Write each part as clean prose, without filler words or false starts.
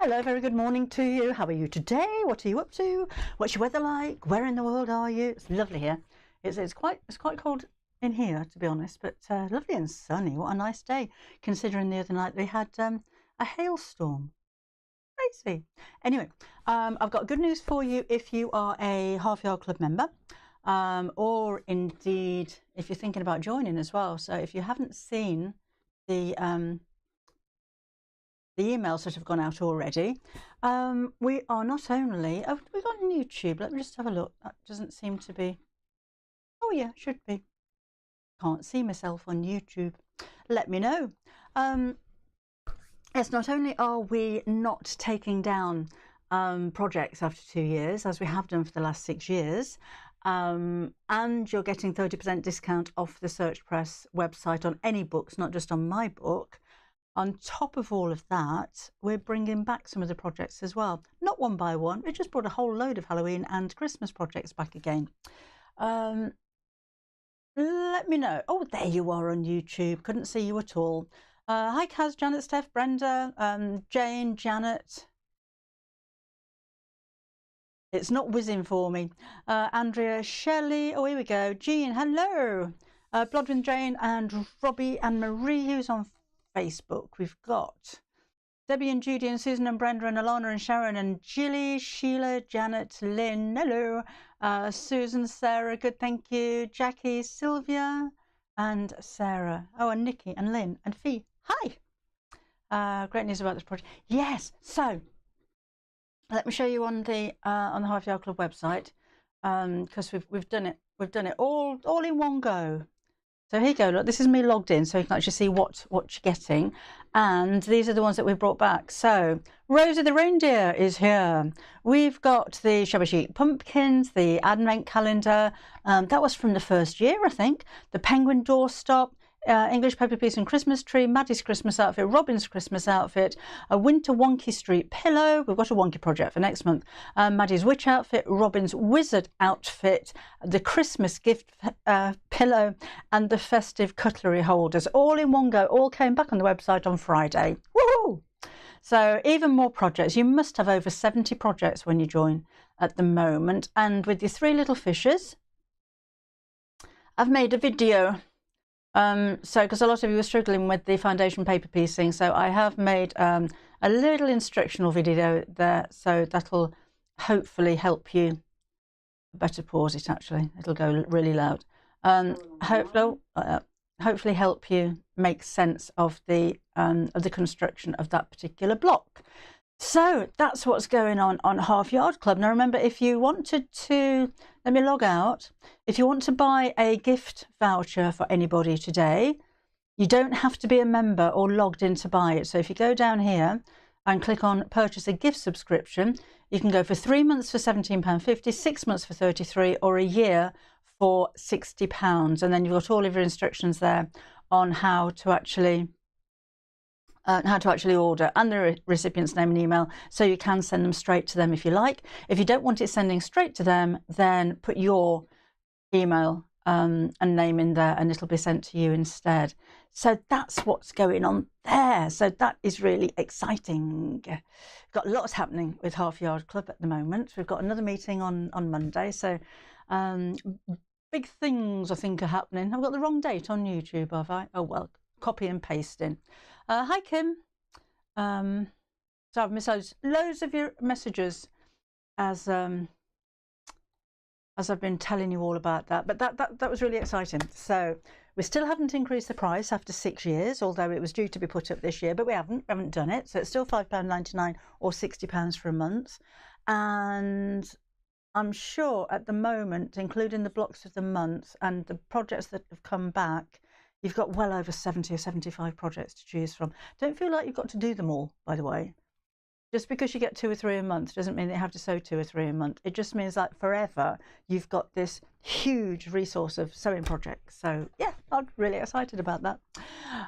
Hello, very good morning to you. How are you today? What are you up to? What's your weather like? Where in the world are you? It's lovely here. It's quite cold in here, to be honest, but lovely and sunny. What a nice day, considering the other night they had a hailstorm. Crazy. Anyway, I've got good news for you if you are a Half Yard Club member, or indeed if you're thinking about joining as well. So if you haven't seen the emails that have gone out already. We are not only, oh, we got on YouTube. Let me just have a look. That doesn't seem to be. Oh yeah, should be. Can't see myself on YouTube. Let me know. Yes, not only are we not taking down projects after 2 years, as we have done for the last 6 years, and you're getting 30% discount off the Search Press website on any books, not just on my book. On top of all of that, we're bringing back some of the projects as well. Not one by one. We just brought a whole load of Halloween and Christmas projects back again. Let me know. Oh, there you are on YouTube. Couldn't see you at all. Hi, Kaz, Janet, Steph, Brenda, Jane, Janet. It's not whizzing for me. Andrea, Shelley. Oh, here we go. Jean, hello. Blodwin, Jane, and Robbie and Marie, who's on Facebook. We've got Debbie and Judy and Susan and Brenda and Alana and Sharon and Jilly, Sheila, Janet, Lynn, hello, Susan, Sarah, good, thank you, Jackie, Sylvia, and Sarah. Oh, and Nikki and Lynn and Fee. Hi. Great news about this project. Yes. So let me show you on the Half Yard Club website, because we've done it. We've done it all in one go. So here you go, look, this is me logged in, so you can actually see what you're getting. And these are the ones that we've brought back. So Rosie the Reindeer is here. We've got the Shabby Chic Pumpkins, the Advent Calendar. That was from the first year, I think. The Penguin Doorstop, English Paper Piece and Christmas Tree, Maddie's Christmas outfit, Robin's Christmas outfit, a Winter Wonky Street pillow. We've got a Wonky project for next month. Maddie's Witch outfit, Robin's Wizard outfit, the Christmas gift pillow, and the festive cutlery holders. All in one go. All came back on the website on Friday. Woohoo! So even more projects. You must have over 70 projects when you join at the moment. And with your 3 little fishes, I've made a video. So because a lot of you are struggling with the foundation paper piecing, so I have made a little instructional video there, so that'll hopefully help you. Better pause it, actually, it'll go really loud. Hopefully help you make sense of the construction of that particular block. So that's what's going on Half Yard Club. Now remember, if you wanted to, let me log out. If you want to buy a gift voucher for anybody today, you don't have to be a member or logged in to buy it. So if you go down here and click on purchase a gift subscription, you can go for 3 months for £17.50, 6 months for £33, or a year for £60. And then you've got all of your instructions there on how to actually order, and the recipient's name and email, so you can send them straight to them if you like. If you don't want it sending straight to them, then put your email and name in there and it'll be sent to you instead. So that's what's going on there. So that is really exciting. We've got lots happening with Half Yard Club at the moment. We've got another meeting on Monday, so big things I think are happening. I've got the wrong date on YouTube, have I? Oh well, copy and paste in. Hi Kim. So I've missed loads of your messages as I've been telling you all about that, but that was really exciting. So we still haven't increased the price after 6 years, although it was due to be put up this year, but we haven't done it. So it's still £5.99 or £60 for a month. And I'm sure at the moment, including the blocks of the month and the projects that have come back, you've got well over 70 or 75 projects to choose from. Don't feel like you've got to do them all, by the way. Just because you get 2 or 3 a month doesn't mean that you have to sew 2 or 3 a month. It just means that forever you've got this huge resource of sewing projects. So yeah, I'm really excited about that.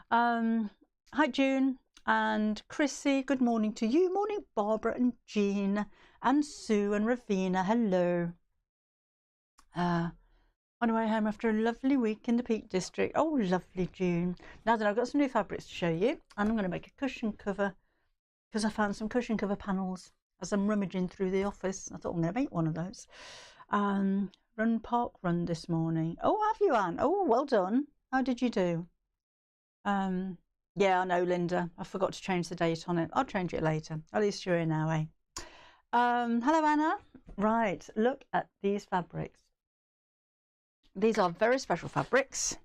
Hi June and Chrissy, good morning to you. Morning Barbara and Jean and Sue and Ravina, hello. On the way home after a lovely week in the Peak District. Oh, lovely June. Now then, I've got some new fabrics to show you, and I'm going to make a cushion cover because I found some cushion cover panels as I'm rummaging through the office. I thought I'm going to make one of those. Run park run this morning. Oh, have you, Anne? Oh, well done. How did you do? Yeah, I know, Linda. I forgot to change the date on it. I'll change it later. At least you're here now, eh? Hello, Anna. Right, look at these fabrics. These are very special fabrics.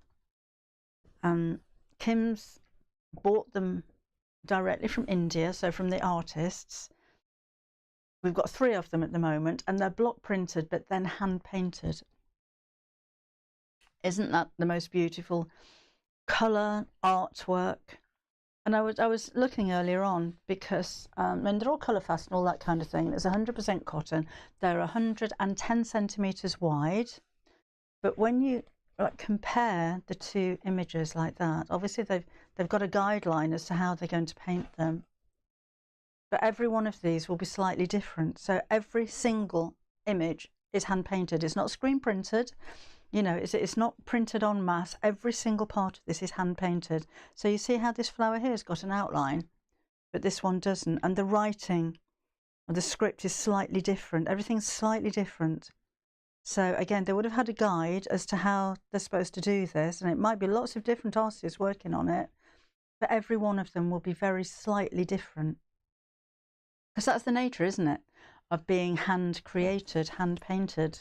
Kim's bought them directly from India, so from the artists. We've got 3 of them at the moment, and they're block printed but then hand painted. Isn't that the most beautiful colour artwork? And I was looking earlier on because and they're all colour fast and all that kind of thing. It's 100% cotton. They're 110 centimetres wide, but when you compare the 2 images like that, obviously they've got a guideline as to how they're going to paint them. But every one of these will be slightly different. So every single image is hand painted. It's not screen printed. You know, it's not printed en masse. Every single part of this is hand painted. So you see how this flower here has got an outline, but this one doesn't. And the writing or the script is slightly different. Everything's slightly different. So again, they would have had a guide as to how they're supposed to do this. And it might be lots of different artists working on it, but every one of them will be very slightly different. Because that's the nature, isn't it, of being hand created, hand painted.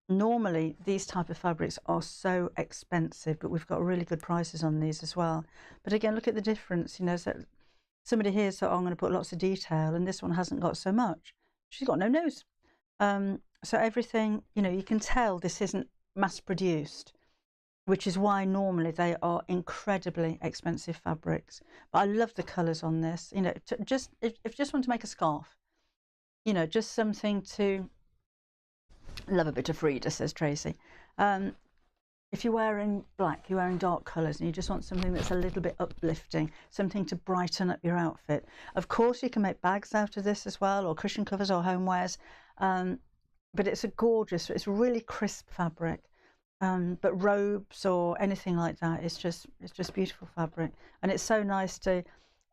Normally these type of fabrics are so expensive, but we've got really good prices on these as well. But again, look at the difference. You know, so somebody here said, oh, I'm going to put lots of detail, and this one hasn't got so much. She's got no nose. So everything, you know, you can tell this isn't mass produced, which is why normally they are incredibly expensive fabrics. But I love the colours on this. You know, if you just want to make a scarf, you know, just something to love a bit of Frida, says Tracy. If you're wearing black, you're wearing dark colours, and you just want something that's a little bit uplifting, something to brighten up your outfit. Of course, you can make bags out of this as well, or cushion covers or homewares. But it's a gorgeous, it's really crisp fabric. But robes or anything like that, it's just beautiful fabric. And it's so nice to,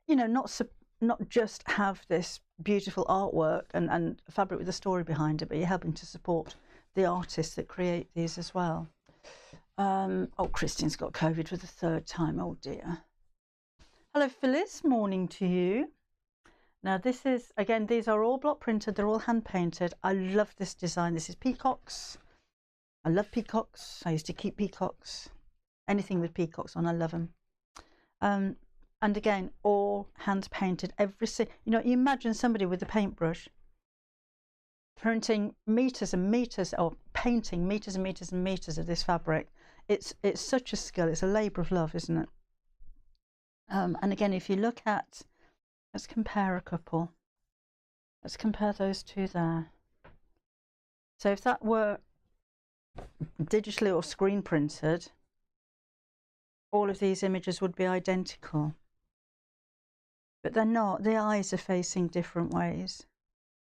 you know, not just have this beautiful artwork and fabric with a story behind it, but you're helping to support the artists that create these as well. Oh, Christine's got COVID for the 3rd time. Oh dear. Hello, Phyllis. Morning to you. Now this is, again, these are all block printed. They're all hand painted. I love this design. This is peacocks. I love peacocks. I used to keep peacocks. Anything with peacocks on, I love them. And again, all hand painted. You know, you imagine somebody with a paintbrush printing meters and meters, or painting meters and meters and meters of this fabric. It's such a skill. It's a labour of love, isn't it? And again, if you look at, let's compare a couple. Let's compare those 2 there. So if that were digitally or screen printed, all of these images would be identical. But they're not. The eyes are facing different ways.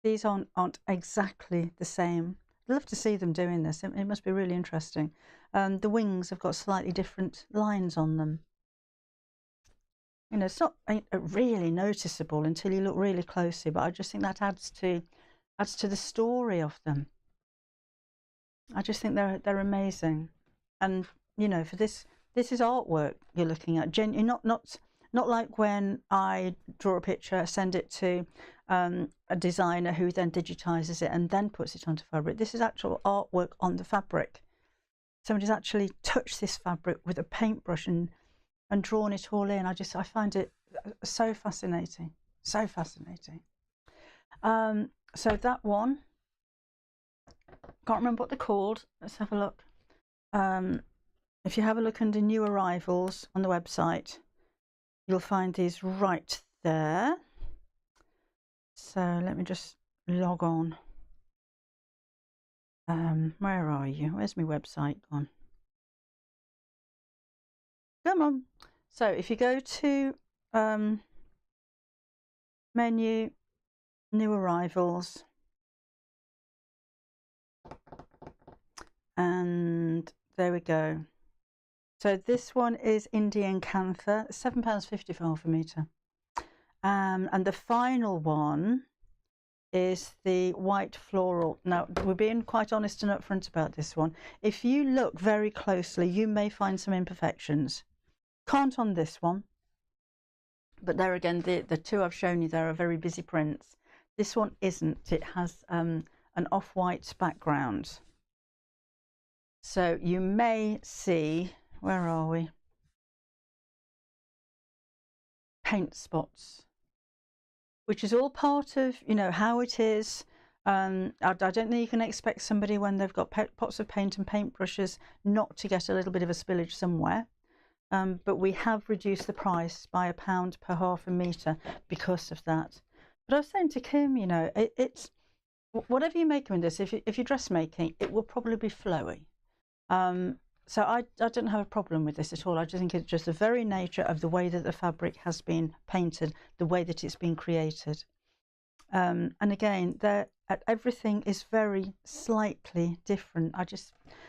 These aren't exactly the same. I'd love to see them doing this. It must be really interesting. The wings have got slightly different lines on them. You know, it's not really noticeable until you look really closely, but I just think that adds to the story of them. I just think they're amazing. And you know, for this is artwork you're looking at. Not like when I draw a picture, send it to a designer who then digitizes it and then puts it onto fabric. This is actual artwork on the fabric. Somebody's actually touched this fabric with a paintbrush and drawn it all in. I find it so fascinating, so fascinating. So that one, can't remember what they're called. Let's have a look. If you have a look under new arrivals on the website, you'll find these right there. So let me just log on. Where are you? Where's my website gone? Come on. So if you go to menu, new arrivals, and there we go. So this one is Indian Cantha, £7.50 for half a metre. And the final one is the white floral. Now, we're being quite honest and upfront about this one. If you look very closely, you may find some imperfections. Can't on this one, but there again, the two I've shown you there are very busy prints. This one isn't. It has an off-white background. So you may see, where are we? Paint spots, which is all part of, you know, how it is. I don't think you can expect somebody when they've got pots of paint and paintbrushes not to get a little bit of a spillage somewhere. But we have reduced the price by £1 per half a metre because of that. But I was saying to Kim, you know, it's whatever you make in this, if you're dressmaking, it will probably be flowy. So I don't have a problem with this at all. I just think it's just the very nature of the way that the fabric has been painted, the way that it's been created. And again, everything is very slightly different.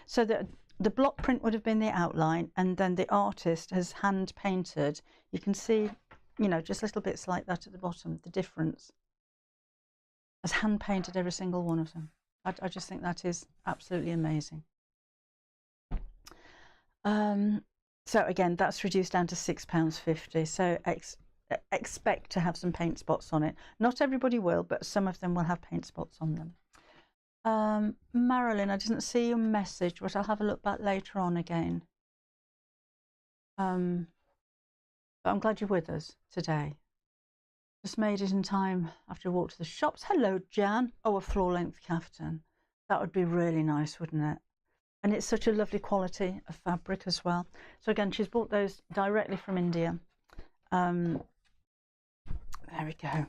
So that the block print would have been the outline, and then the artist has hand painted. You can see, you know, just little bits like that at the bottom, the difference. Has hand painted every single one of them. I just think that is absolutely amazing. So again, that's reduced down to £6.50. So expect to have some paint spots on it. Not everybody will, but some of them will have paint spots on them. Marilyn, I didn't see your message, but I'll have a look back later on again. But I'm glad you're with us today. Just made it in time after a walk to the shops. Hello, Jan. Oh, a floor length caftan. That would be really nice, wouldn't it? And it's such a lovely quality of fabric as well. So again, she's bought those directly from India. There we go.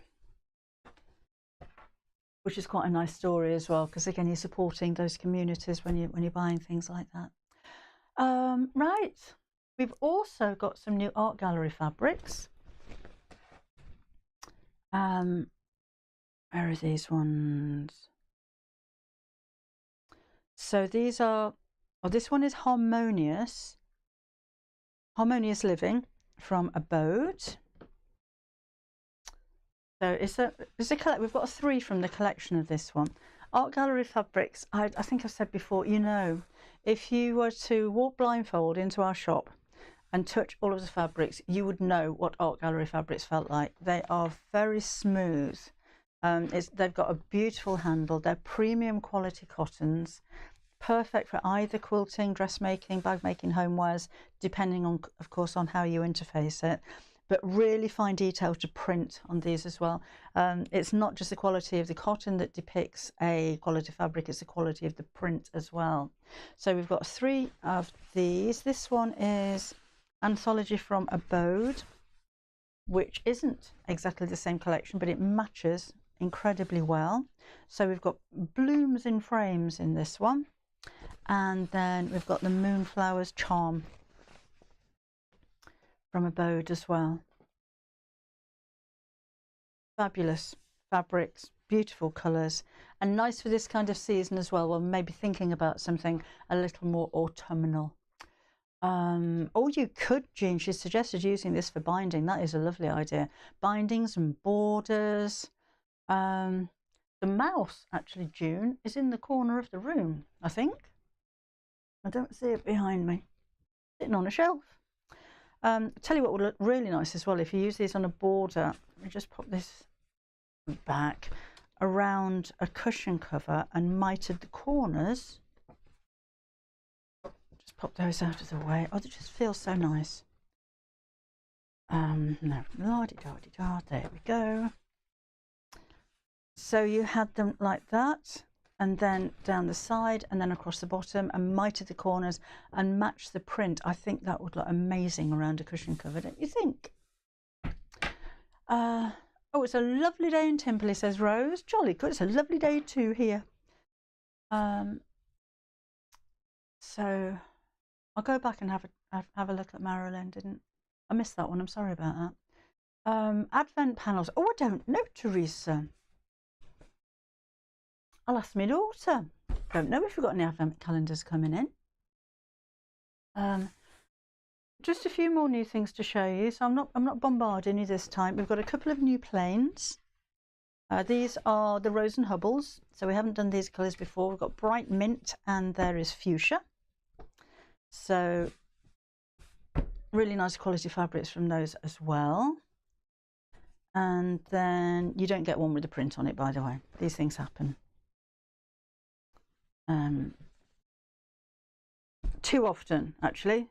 Which is quite a nice story as well, because again, you're supporting those communities when you're buying things like that. Right, we've also got some new art gallery fabrics. Where are these ones? So these are, oh, this one is Harmonious Living from Abode. So we've got 3 from the collection of this one. Art gallery fabrics, I think I've said before, you know, if you were to walk blindfold into our shop and touch all of the fabrics, you would know what art gallery fabrics felt like. They are very smooth. They've got a beautiful handle. They're premium quality cottons, perfect for either quilting, dressmaking, bag making, homewares, depending on, of course, on how you interface it. But really fine detail to print on these as well. It's not just the quality of the cotton that depicts a quality fabric, it's the quality of the print as well. So we've got 3 of these. This one is Anthology from Abode, which isn't exactly the same collection, but it matches incredibly well. So we've got blooms in frames in this one. And then we've got the Moonflowers Charm from Abode as well. Fabulous fabrics, beautiful colours, and nice for this kind of season as well. Well, maybe thinking about something a little more autumnal. Or you could, Jean, she suggested using this for binding. That is a lovely idea. Bindings and borders. The mouse, actually, June, is in the corner of the room, I think. I don't see it behind me. Sitting on a shelf. Tell you what would look really nice as well, if you use these on a border. Let me just pop this back around a cushion cover and mitered the corners. Just pop those out of the way. Oh, they just feel so nice. No, la-di-da-di-da, there we go. So you had them like that, and then down the side, and then across the bottom, and mitered the corners and match the print. I think that would look amazing around a cushion cover, don't you think? Oh, it's a lovely day in Timperley, says Rose. Jolly good. It's a lovely day too here. So I'll go back and have a look at Marilyn. I missed that one. I'm sorry about that. Advent panels. Oh, I don't know, Teresa. I'll ask my daughter. Don't know if we've got any advent calendars coming in. Just a few more new things to show you. So I'm not bombarding you this time. We've got a couple of new planes. These are the Rose and Hubbles. So we haven't done these colours before. We've got bright mint and there is fuchsia. So really nice quality fabrics from those as well. And then you don't get one with a print on it, by the way. These things happen. Too often, actually.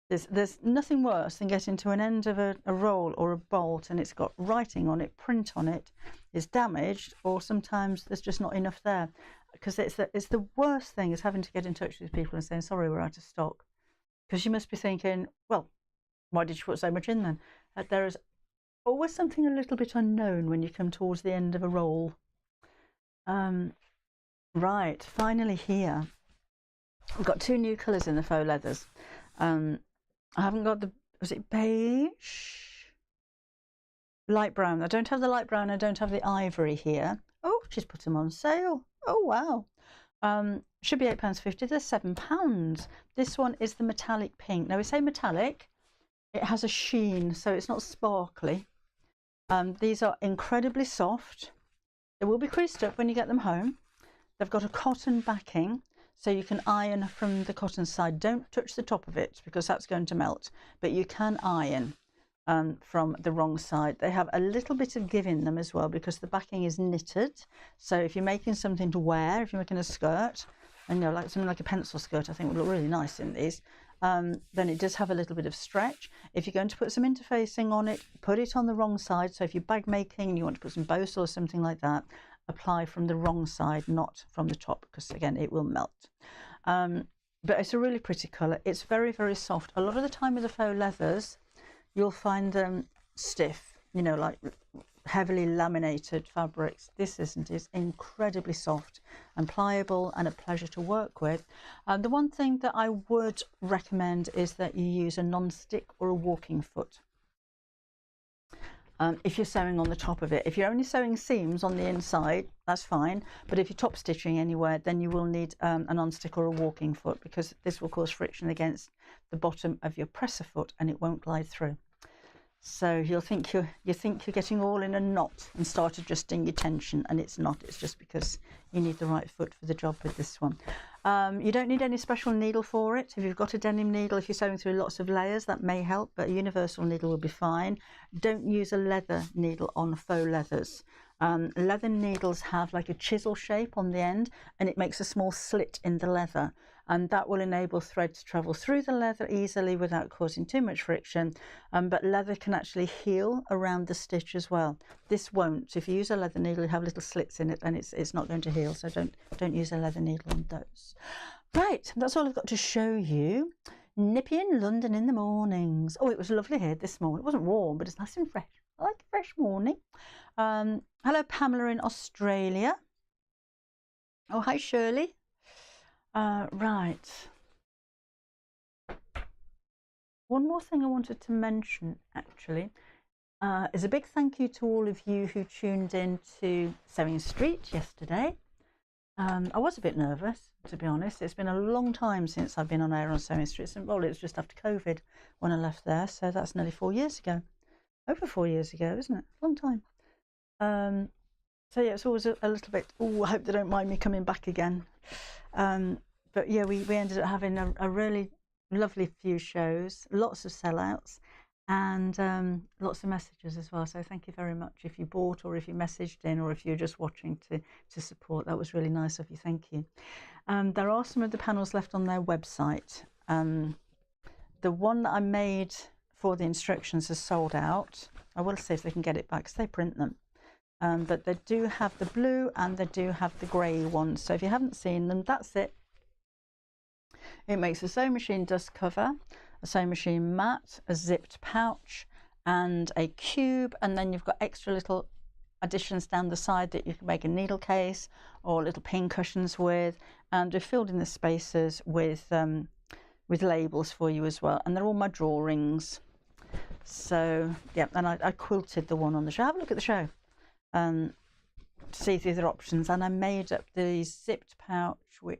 There's nothing worse than getting to an end of a roll or a bolt and it's got writing on it, print on it, is damaged, or sometimes there's just not enough there. Because it's the worst thing is having to get in touch with people and saying, sorry, we're out of stock. Because you must be thinking, well, why did you put so much in then? There is always something a little bit unknown when you come towards the end of a roll. Right, finally here. We've got two new colours in the faux leathers. I haven't got the, was it beige? Light brown. I don't have the light brown. I don't have the ivory here. Oh, she's put them on sale. Oh, wow. Should be £8.50. They're £7. This one is the metallic pink. Now we say metallic. It has a sheen, so it's not sparkly. These are incredibly soft. They will be creased up when you get them home. They've got a cotton backing, so you can iron from the cotton side. Don't touch the top of it because that's going to melt, but you can iron from the wrong side. They have a little bit of give in them as well because the backing is knitted. So if you're making something to wear, if you're making a skirt, and you know, like something like a pencil skirt, I think would look really nice in these, then it does have a little bit of stretch. If you're going to put some interfacing on it, put it on the wrong side. So if you're bag making and you want to put some bows or something like that, apply from the wrong side, not from the top, because again it will melt. But it's a really pretty colour. It's very, very soft. A lot of the time with the faux leathers, you'll find them stiff, you know, like heavily laminated fabrics. This isn't. It's incredibly soft and pliable and a pleasure to work with. The one thing that I would recommend is that you use a non-stick or a walking foot. If you're sewing on the top of it. If you're only sewing seams on the inside, that's fine. But if you're top stitching anywhere, then you will need a non-stick or a walking foot, because this will cause friction against the bottom of your presser foot and it won't glide through. So you think you're getting all in a knot and start adjusting your tension, and it's not. It's just because you need the right foot for the job with this one. You don't need any special needle for it. If you've got a denim needle, if you're sewing through lots of layers, that may help, but a universal needle will be fine. Don't use a leather needle on faux leathers. Leather needles have like a chisel shape on the end, and it makes a small slit in the leather, and that will enable thread to travel through the leather easily without causing too much friction. But leather can actually heal around the stitch as well. This won't. If you use a leather needle, you have little slits in it and it's not going to heal, so don't use a leather needle on those. Right, that's all I've got to show you. Nippy in London in the mornings. Oh, it was lovely here this morning. It wasn't warm, but it's nice and fresh. I like a fresh morning. Hello, Pamela in Australia. Oh, hi, Shirley. Right. One more thing I wanted to mention, actually, is a big thank you to all of you who tuned in to Sewing Street yesterday. I was a bit nervous, to be honest. It's been a long time since I've been on air on Sewing Street. Well, it was just after COVID when I left there, so that's nearly 4 years ago. Over 4 years ago, isn't it? Long time. So yeah, it's always a little bit, oh, I hope they don't mind me coming back again. But yeah, we ended up having a really lovely few shows, lots of sellouts, and lots of messages as well. So thank you very much if you bought, or if you messaged in, or if you're just watching to support. That was really nice of you. Thank you. There are some of the panels left on their website. The one that I made for the instructions is sold out. I will see if they can get it back because they print them. But they do have the blue and they do have the grey ones. So if you haven't seen them, that's it. It makes a sewing machine dust cover, a sewing machine mat, a zipped pouch, and a cube. And then you've got extra little additions down the side that you can make a needle case or little pin cushions with. And we've filled in the spaces with labels for you as well. And they're all my drawings. So yeah, and I quilted the one on the show. Have a look at the show. To see the other options, and I made up the zipped pouch, which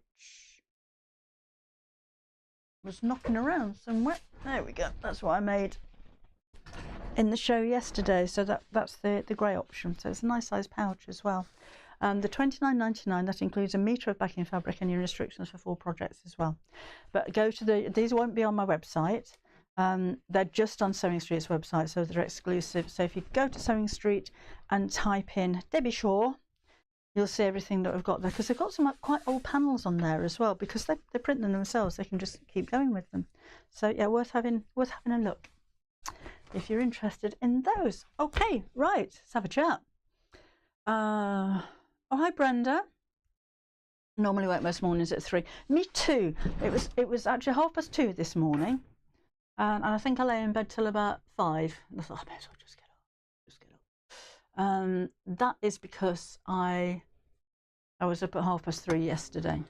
was knocking around somewhere. There we go. That's what I made in the show yesterday. So that's the grey option. So it's a nice size pouch as well. The $29.99, that includes a metre of backing fabric and your instructions for 4 projects as well. But go to these won't be on my website. They're just on Sewing Street's website, so they're exclusive. So if you go to Sewing Street and type in Debbie Shaw, you'll see everything that I've got there, because they've got some quite old panels on there as well, because they print them themselves. They can just keep going with them. So yeah, worth having a look if you're interested in those. Okay, right, let's have a chat. Oh, hi Brenda. Normally work most mornings at 3. Me too. It was actually 2:30 this morning, and I think I lay in bed till about 5. And I thought, I may as well just get up. That is because I was up at 3:30 yesterday,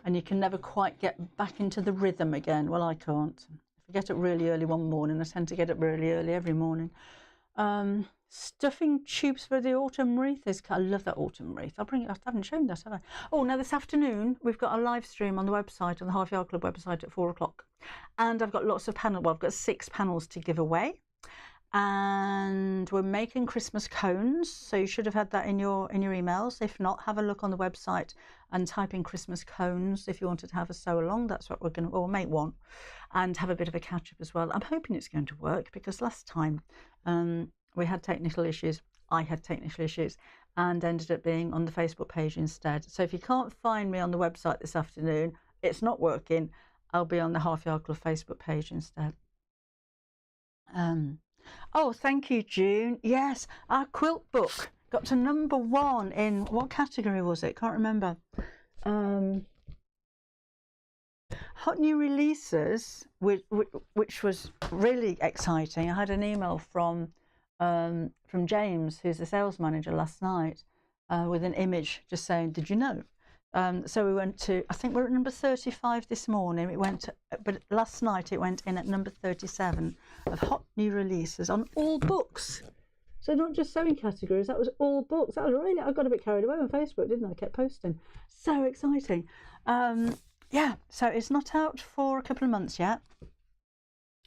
and you can never quite get back into the rhythm again. Well, I can't. If I get up really early one morning, I tend to get up really early every morning. Stuffing tubes for the autumn wreath. I love that autumn wreath. I'll bring it. I haven't shown that, have I? Oh, now this afternoon we've got a live stream on the website, on the Half Yard Club website at 4 o'clock, and I've got lots of panels. Well, I've got 6 panels to give away, and we're making Christmas cones. So you should have had that in your emails. If not, have a look on the website and type in Christmas cones if you wanted to have a sew along. That's what we're going to. Or make one, and have a bit of a catch up as well. I'm hoping it's going to work, because last time we had technical issues. I had technical issues and ended up being on the Facebook page instead. So if you can't find me on the website this afternoon, it's not working. I'll be on the Half Yard Club Facebook page instead. Oh, thank you, June. Yes, our quilt book got to #1 in, what category was it? Can't remember. Hot new releases, which was really exciting. I had an email from James, who's the sales manager, last night with an image just saying, did you know? So we went to, I think we're at number 35 this morning. It went but last night it went in at number 37 of hot new releases on all books. So not just sewing categories, that was all books. That was really, I got a bit carried away on Facebook, didn't I? I kept posting. So exciting. Yeah, so it's not out for a couple of months yet.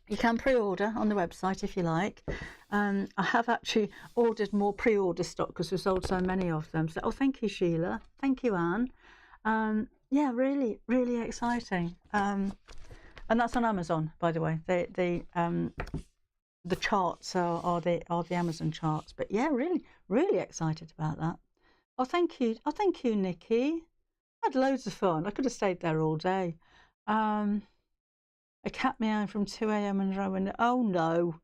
You can pre-order on the website if you like. I have actually ordered more pre-order stock because we've sold so many of them. So, oh, thank you, Sheila. Thank you, Anne. Yeah, really, really exciting. And that's on Amazon, by the way. The charts are the Amazon charts. But yeah, really, really excited about that. Oh, thank you. Oh, thank you, Nikki. I had loads of fun. I could have stayed there all day. A cat meowing from 2 a.m. under our window. Oh no.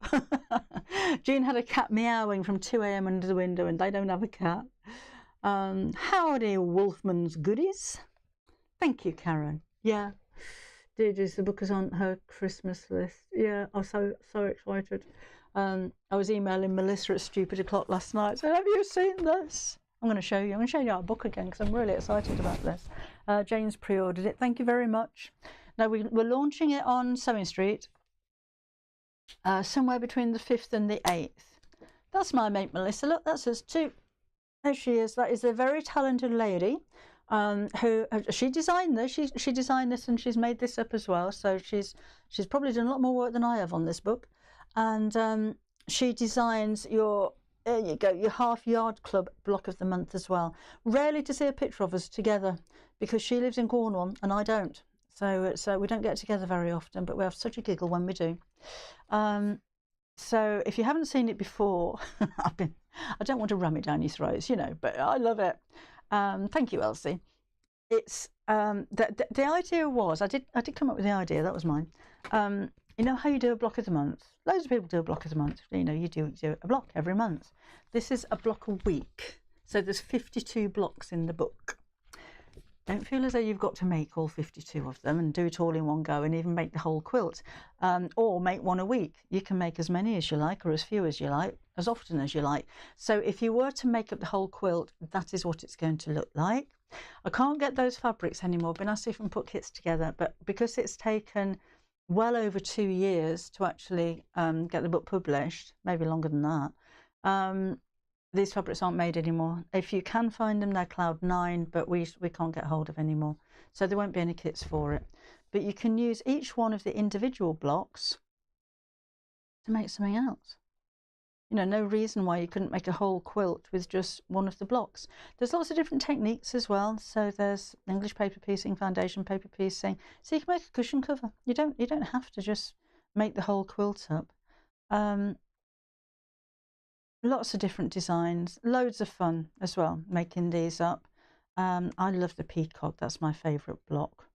Jean had a cat meowing from 2 a.m. under the window, and they don't have a cat. Howdy, Wolfman's goodies. Thank you, Karen. Yeah. Deirdre's, the book is on her Christmas list. Yeah, I'm so excited. I was emailing Melissa at stupid o'clock last night saying, have you seen this? I'm going to show you. I'm going to show you our book again because I'm really excited about this. Jane's pre-ordered it. Thank you very much. Now we're launching it on Sewing Street somewhere between the 5th and the 8th. That's my mate Melissa. Look, that's us too. There she is. That is a very talented lady who she designed this. She designed this and she's made this up as well. So she's probably done a lot more work than I have on this book. And she designs your, there you go, your Half Yard Club block of the month as well. Rarely to see a picture of us together because she lives in Cornwall and I don't. So we don't get together very often, but we have such a giggle when we do. So if you haven't seen it before, I don't want to ram it down your throats, you know, but I love it. Thank you, Elsie. It's the idea was I did come up with the idea. That was mine. You know how you do a block of the month? Loads of people do a block of the month. You know, you do a block every month. This is a block a week. So there's 52 blocks in the book. Don't feel as though you've got to make all 52 of them and do it all in one go and even make the whole quilt, or make one a week. You can make as many as you like or as few as you like, as often as you like. So if you were to make up the whole quilt, that is what it's going to look like. I can't get those fabrics anymore. Been asked if I can put kits together, but because it's taken well over 2 years to actually get the book published, maybe longer than that, these fabrics aren't made anymore. If you can find them, they're Cloud 9, but we can't get hold of anymore. So there won't be any kits for it. but you can use each one of the individual blocks to make something else. You know, no reason why you couldn't make a whole quilt with just one of the blocks. There's lots of different techniques as well. So there's English paper piecing, foundation paper piecing. So you can make a cushion cover. You don't have to just make the whole quilt up. Lots of different designs, loads of fun as well making these up. I love the peacock. That's my favourite block.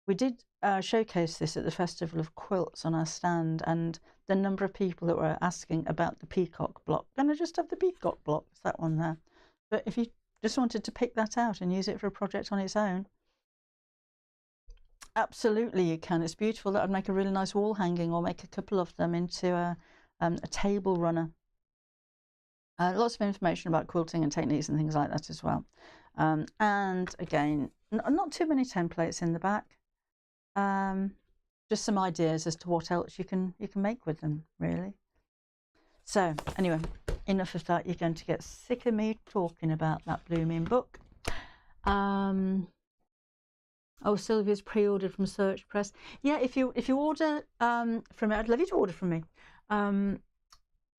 We did showcase this at the Festival of Quilts on our stand, and the number of people that were asking about the peacock block. Can I just have the peacock block? It's that one there. But if you just wanted to pick that out and use it for a project on its own, absolutely you can. It's beautiful. That would make a really nice wall hanging, or make a couple of them into a table runner. Lots of information about quilting and techniques and things like that as well. And again, not too many templates in the back. Just some ideas as to what else you can make with them, really. So anyway, enough of that. You're going to get sick of me talking about that blooming book. Oh, Sylvia's pre-ordered from Search Press. Yeah, if you order from me, I'd love you to order from me.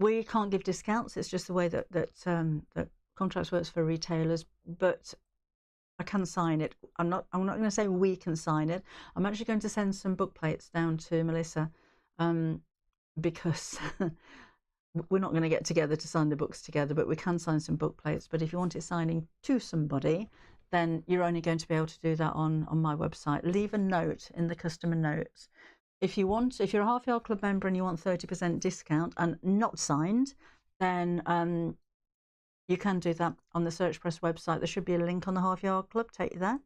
We can't give discounts. It's just the way that contracts works for retailers. But I can sign it. I'm not going to say we can sign it. I'm actually going to send some book plates down to Melissa, because we're not going to get together to sign the books together, but we can sign some book plates. But if you want it signing to somebody, then you're only going to be able to do that on my website. Leave a note in the customer notes. If you're a Half Yard Club member and you want 30% discount and not signed, then you can do that on the Search Press website. There should be a link on the Half Yard Club, take you there.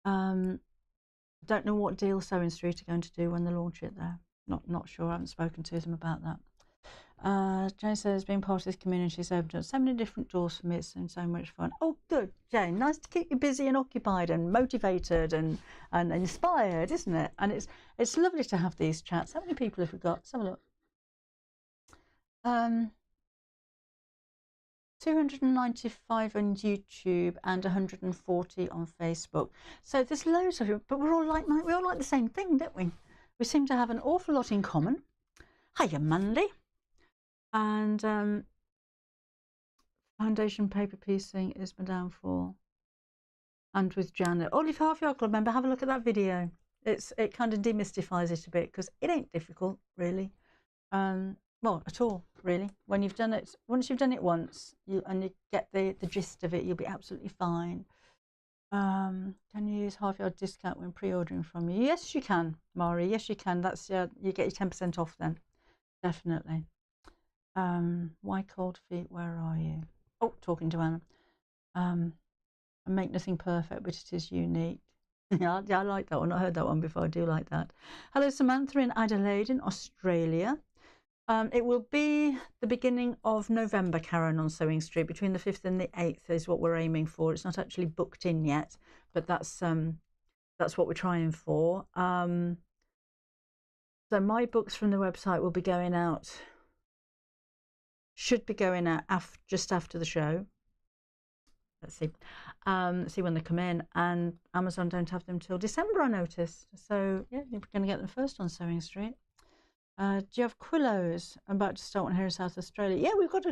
Don't know what deal Sewing Street are going to do when they launch it there. Not sure. I haven't spoken to them about that. Jane says, being part of this community has opened up so many different doors for me. It's been so much fun. Oh, good, Jane. Nice to keep you busy and occupied and motivated and inspired, isn't it? And it's lovely to have these chats. How many people have we got? Let's have a look. 295 on YouTube and 140 on Facebook. So there's loads of you, but we're all like the same thing, don't we? We seem to have an awful lot in common. Hiya, Mandy. And foundation paper piecing is my downfall. And with Janet. Oh, if Half Yard Club member, have a look at that video. It kind of demystifies it a bit, because it ain't difficult, really. Well, at all, really. When you've done it, once you've done it once, and you get the gist of it, you'll be absolutely fine. Can you use Half Yard discount when pre-ordering from you? Yes, you can, Mari. Yes, you can. That's you get your 10% off then, definitely. Why cold feet? Where are you? Oh, talking to Anna. I make nothing perfect, but it is unique. Yeah, I like that one. I heard that one before. I do like that. Hello, Samantha in Adelaide in Australia. It will be the beginning of November, Karen, on Sewing Street. Between the 5th and the 8th is what we're aiming for. It's not actually booked in yet, but that's what we're trying for. So my books from the website will be going out, should be going out just after the show. Let's see. See when they come in. And Amazon don't have them till December, I noticed. So yeah, you're going to get them first on Sewing Street. Do you have Quillos? I'm about to start one here in South Australia. Yeah, we've got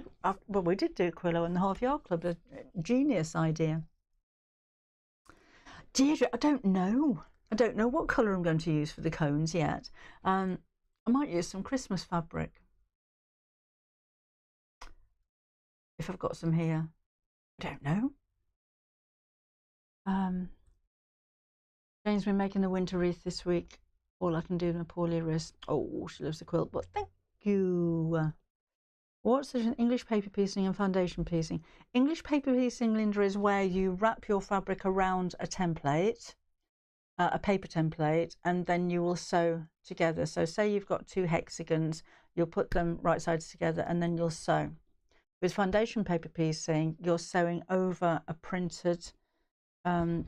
well, we did do Quillo in the Half Yard Club. A genius idea. Deirdre, I don't know. I don't know what colour I'm going to use for the cones yet. I might use some Christmas fabric, if I've got some here. I don't know. Jane's been making the winter wreath this week. All I can do, my poorly wrist. Oh, she loves the quilt, but thank you. What's the English paper piecing and foundation piecing? English paper piecing, Linda, is where you wrap your fabric around a template, a paper template, and then you will sew together. So say you've got 2 hexagons, you'll put them right sides together and then you'll sew. With foundation paper piecing, you're sewing over a printed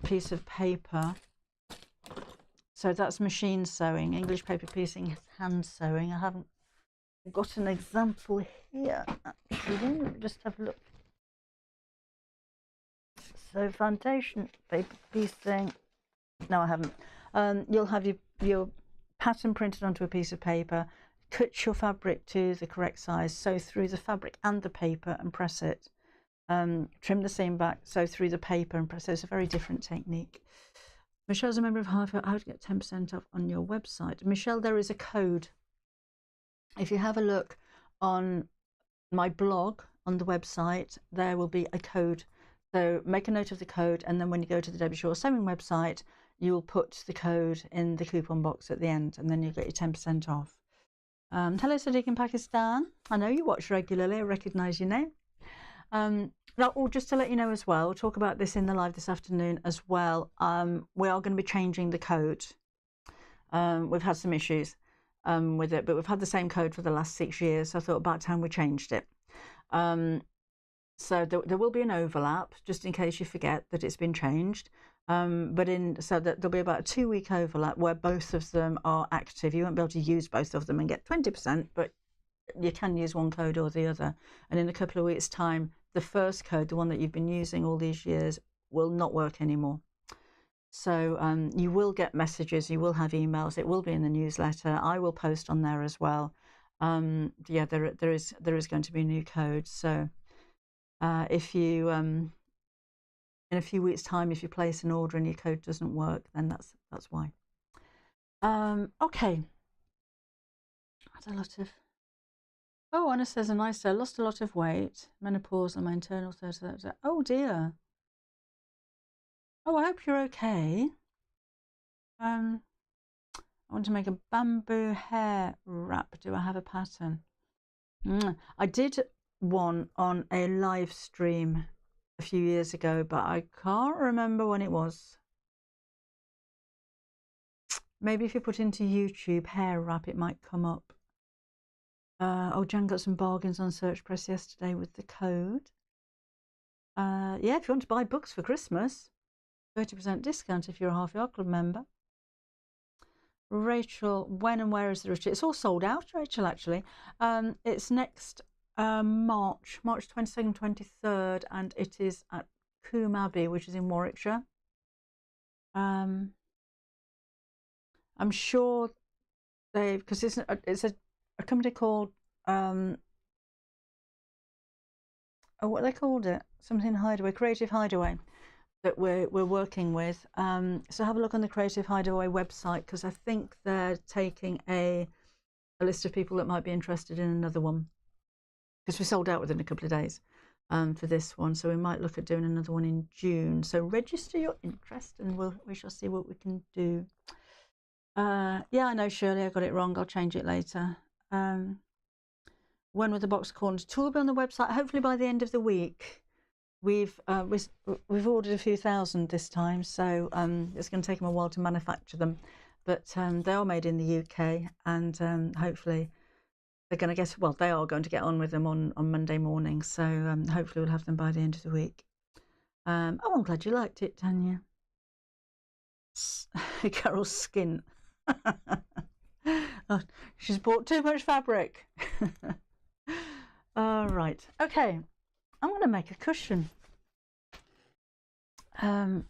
piece of paper. So that's machine sewing. English paper piecing is hand sewing. I haven't got an example here, actually. Let me just have a look. So foundation paper piecing. No, I haven't. You'll have your pattern printed onto a piece of paper, cut your fabric to the correct size, sew through the fabric and the paper and press it. Trim the seam back, sew through the paper and press it. It's a very different technique. Michelle's a member of How to get 10% off on your website. Michelle, there is a code. If you have a look on my blog on the website, there will be a code. So make a note of the code, and then when you go to the Debbie Shaw Sewing website, you will put the code in the coupon box at the end, and then you'll get your 10% off. Hello, Sadiq in Pakistan. I know you watch regularly. I recognise your name. Just to let you know as well, we'll talk about this in the live this afternoon as well. We are going to be changing the code. We've had some issues with it, but we've had the same code for the last 6 years. So I thought about time we changed it. So there will be an overlap, just in case you forget that it's been changed. So that there'll be about a 2-week overlap where both of them are active. You won't be able to use both of them and get 20%, but you can use one code or the other. And in a couple of weeks' time, the first code, the one that you've been using all these years, will not work anymore. So you will get messages, you will have emails, it will be in the newsletter. I will post on there as well. Yeah, there is going to be a new code. So if you in a few weeks' time, if you place an order and your code doesn't work, then that's why. Okay. Had a lot of. Oh, Anna says, a nice day. Lost a lot of weight, menopause, and my internal 30. Oh dear. Oh, I hope you're okay. I want to make a bamboo hair wrap. Do I have a pattern? I did one on a live stream a few years ago, but I can't remember when it was. Maybe if you put into YouTube hair wrap, it might come up. Oh, Jan got some bargains on Search Press yesterday with the code. Yeah, if you want to buy books for Christmas, 30% discount if you're a Half Yard Club member. Rachel, when and where is the retreat? It's all sold out, Rachel, actually. It's next March 22nd, 23rd, and it is at Coombe Abbey, which is in Warwickshire. I'm sure because it's a company called what they called it, something Hideaway, Creative Hideaway, that we're working with. So have a look on the Creative Hideaway website, because I think they're taking a list of people that might be interested in another one, because we sold out within a couple of days for this one, so we might look at doing another one in June. So register your interest and we shall see what we can do. Yeah, I know, Shirley, I got it wrong. I'll change it later. When will the box corners tool be on the website? Hopefully by the end of the week. We've ordered a few thousand this time, so it's going to take them a while to manufacture them, but they are made in the UK, and hopefully they're going to get, well, they are going to get on with them on Monday morning, so hopefully we'll have them by the end of the week. Oh, I'm glad you liked it, Tanya. Carol's skin. Oh, she's bought too much fabric. All right, okay, I'm going to make a cushion. And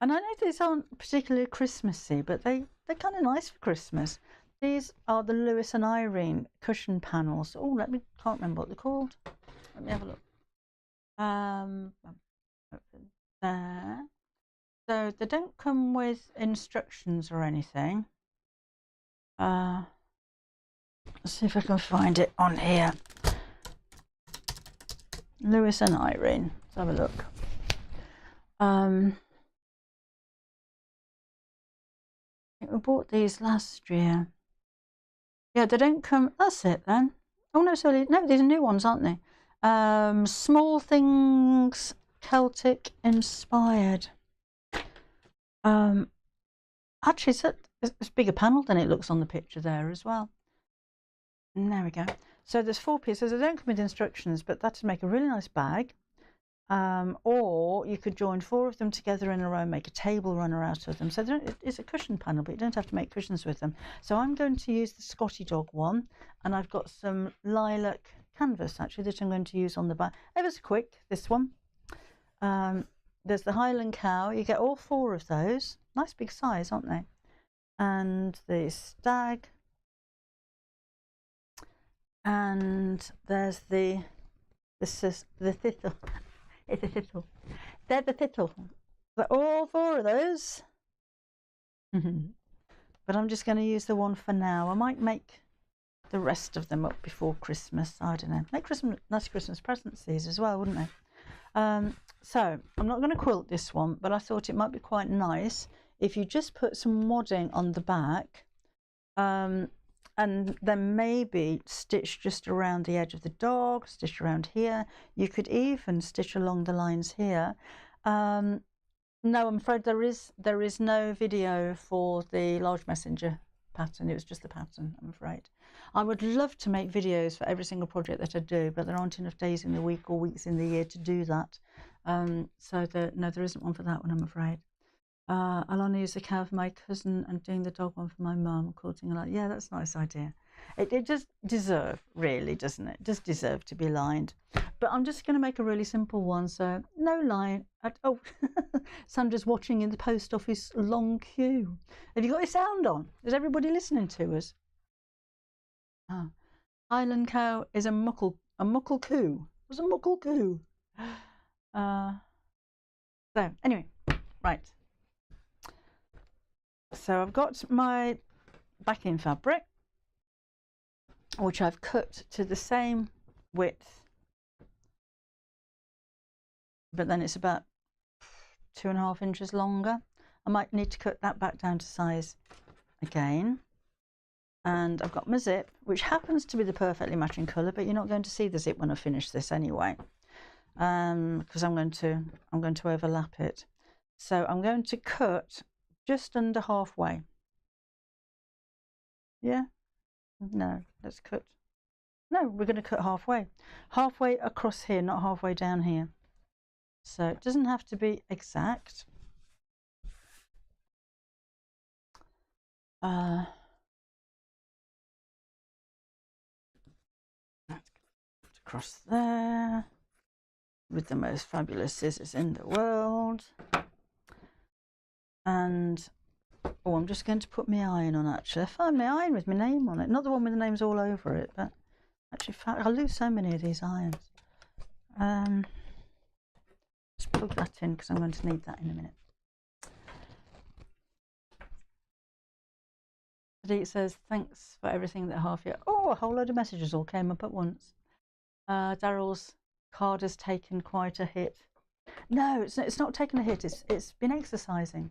I know these aren't particularly Christmassy, but they're kind of nice for Christmas. These are the Lewis and Irene cushion panels. Oh, can't remember what they're called. Let me have a look. There. So they don't come with instructions or anything. Let's see if I can find it on here. Lewis and Irene. Let's have a look. I think we bought these last year. Yeah, they don't come. That's it then. Oh no, sorry, no, these are new ones, aren't they? Small Things, Celtic inspired. Actually, it's a bigger panel than it looks on the picture there as well. And there we go. So there's 4 pieces. They don't come with instructions, but that's to make a really nice bag. Or you could join 4 of them together in a row and make a table runner out of them. So it's a cushion panel, but you don't have to make cushions with them. So I'm going to use the Scotty Dog one, and I've got some lilac canvas actually that I'm going to use on the back. Ever so quick, this one. There's the Highland Cow. You get all 4 of those. Nice big size, aren't they? and the stag, and there's the thistle. It's a thistle. They're the thistle. They're all 4 of those. But I'm just going to use the one for now. I might make the rest of them up before Christmas. I don't know. Make nice Christmas presents these as well, wouldn't they? So I'm not going to quilt this one, but I thought it might be quite nice if you just put some wadding on the back, and then maybe stitch just around the edge of the dog, stitch around here. You could even stitch along the lines here. No, I'm afraid there is no video for the large messenger pattern. It was just the pattern, I'm afraid. I would love to make videos for every single project that I do, but there aren't enough days in the week or weeks in the year to do that. No, there isn't one for that one, I'm afraid. I'll only use the cow for my cousin and doing the dog one for my mum, quilting a lot. Yeah, that's a nice idea. It does deserve, really, doesn't it? It does deserve to be lined. But I'm just going to make a really simple one, so no line. Oh, Sandra's watching in the post office long queue. Have you got your sound on? Is everybody listening to us? Ah. Highland cow is a muckle coo. What's a muckle coo? So anyway, right. So I've got my backing fabric, which I've cut to the same width, but then it's about 2.5 inches longer. I might need to cut that back down to size again. And I've got my zip, which happens to be the perfectly matching colour, but you're not going to see the zip when I finish this anyway, because I'm going to overlap it. So I'm going to cut just under halfway. Yeah? No, let's cut. No, we're going to cut halfway. Halfway across here, not halfway down here. So it doesn't have to be exact. Across there with the most fabulous scissors in the world. And oh, I'm just going to put my iron on. Actually, I found my iron with my name on it, not the one with the names all over it, but actually I lose so many of these irons. Just plug that in because I'm going to need that in a minute. It says thanks for everything that half year. Oh, a whole load of messages all came up at once. Daryl's card has taken quite a hit. No, it's not taken a hit. It's been exercising.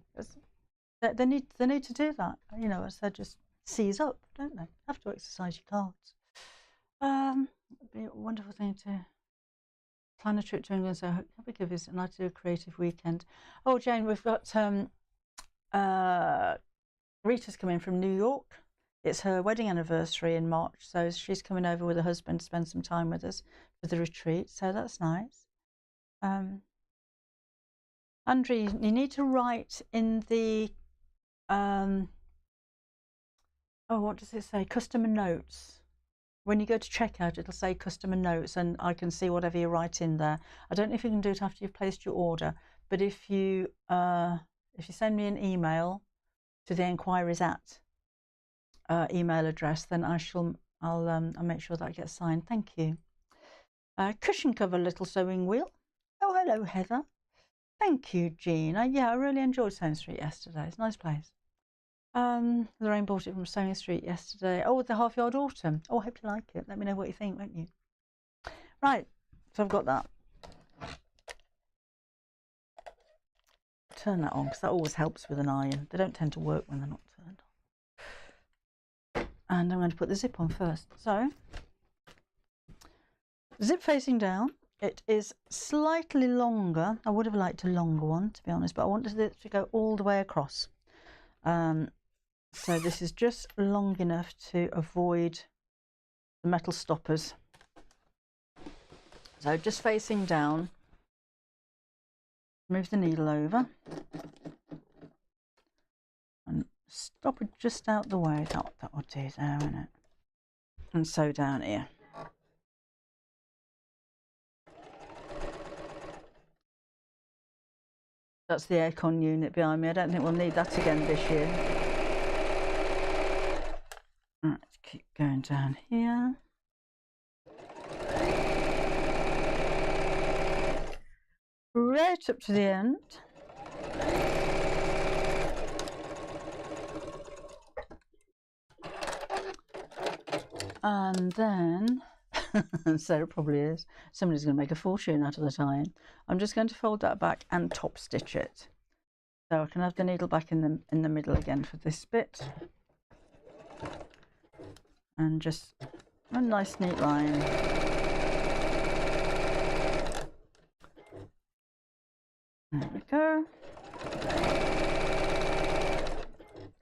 They need to do that. You know, as they just seize up, don't they? Have to exercise your cards. It'd be a wonderful thing to plan a trip to England. So I hope we could visit and I'd do a creative weekend. Oh, Jane, we've got Rita's coming from New York. It's her wedding anniversary in March, so she's coming over with her husband to spend some time with us for the retreat. So that's nice. Andrew, you need to write in the oh, what does it say? Customer notes. When you go to checkout, it'll say customer notes, and I can see whatever you write in there. I don't know if you can do it after you've placed your order, but if you send me an email to the inquiries at email address, then I'll make sure that gets signed. Thank you. Cushion cover little sewing wheel. Oh, hello, Heather. Thank you, Jean. Yeah, I really enjoyed Sewing Street yesterday. It's a nice place. Lorraine bought it from Sewing Street yesterday. Oh, the Half Yard Autumn. Oh, I hope you like it. Let me know what you think, won't you? Right, so I've got that. Turn that on because that always helps with an iron. They don't tend to work when they're not turned on. And I'm going to put the zip on first. So, zip facing down. It is slightly longer. I would have liked a longer one, to be honest, but I wanted it to go all the way across. So this is just long enough to avoid the metal stoppers. So just facing down, move the needle over and stop it just out the way. That will do there, won't it? And sew down here. That's the aircon unit behind me. I don't think we'll need that again this year. keep going down here. Right up to the end. And then, Sarah probably is, somebody's going to make a fortune out of the tie-in. I'm just going to fold that back and top stitch it. So I can have the needle back in the middle again for this bit. And just a nice neat line. There we go.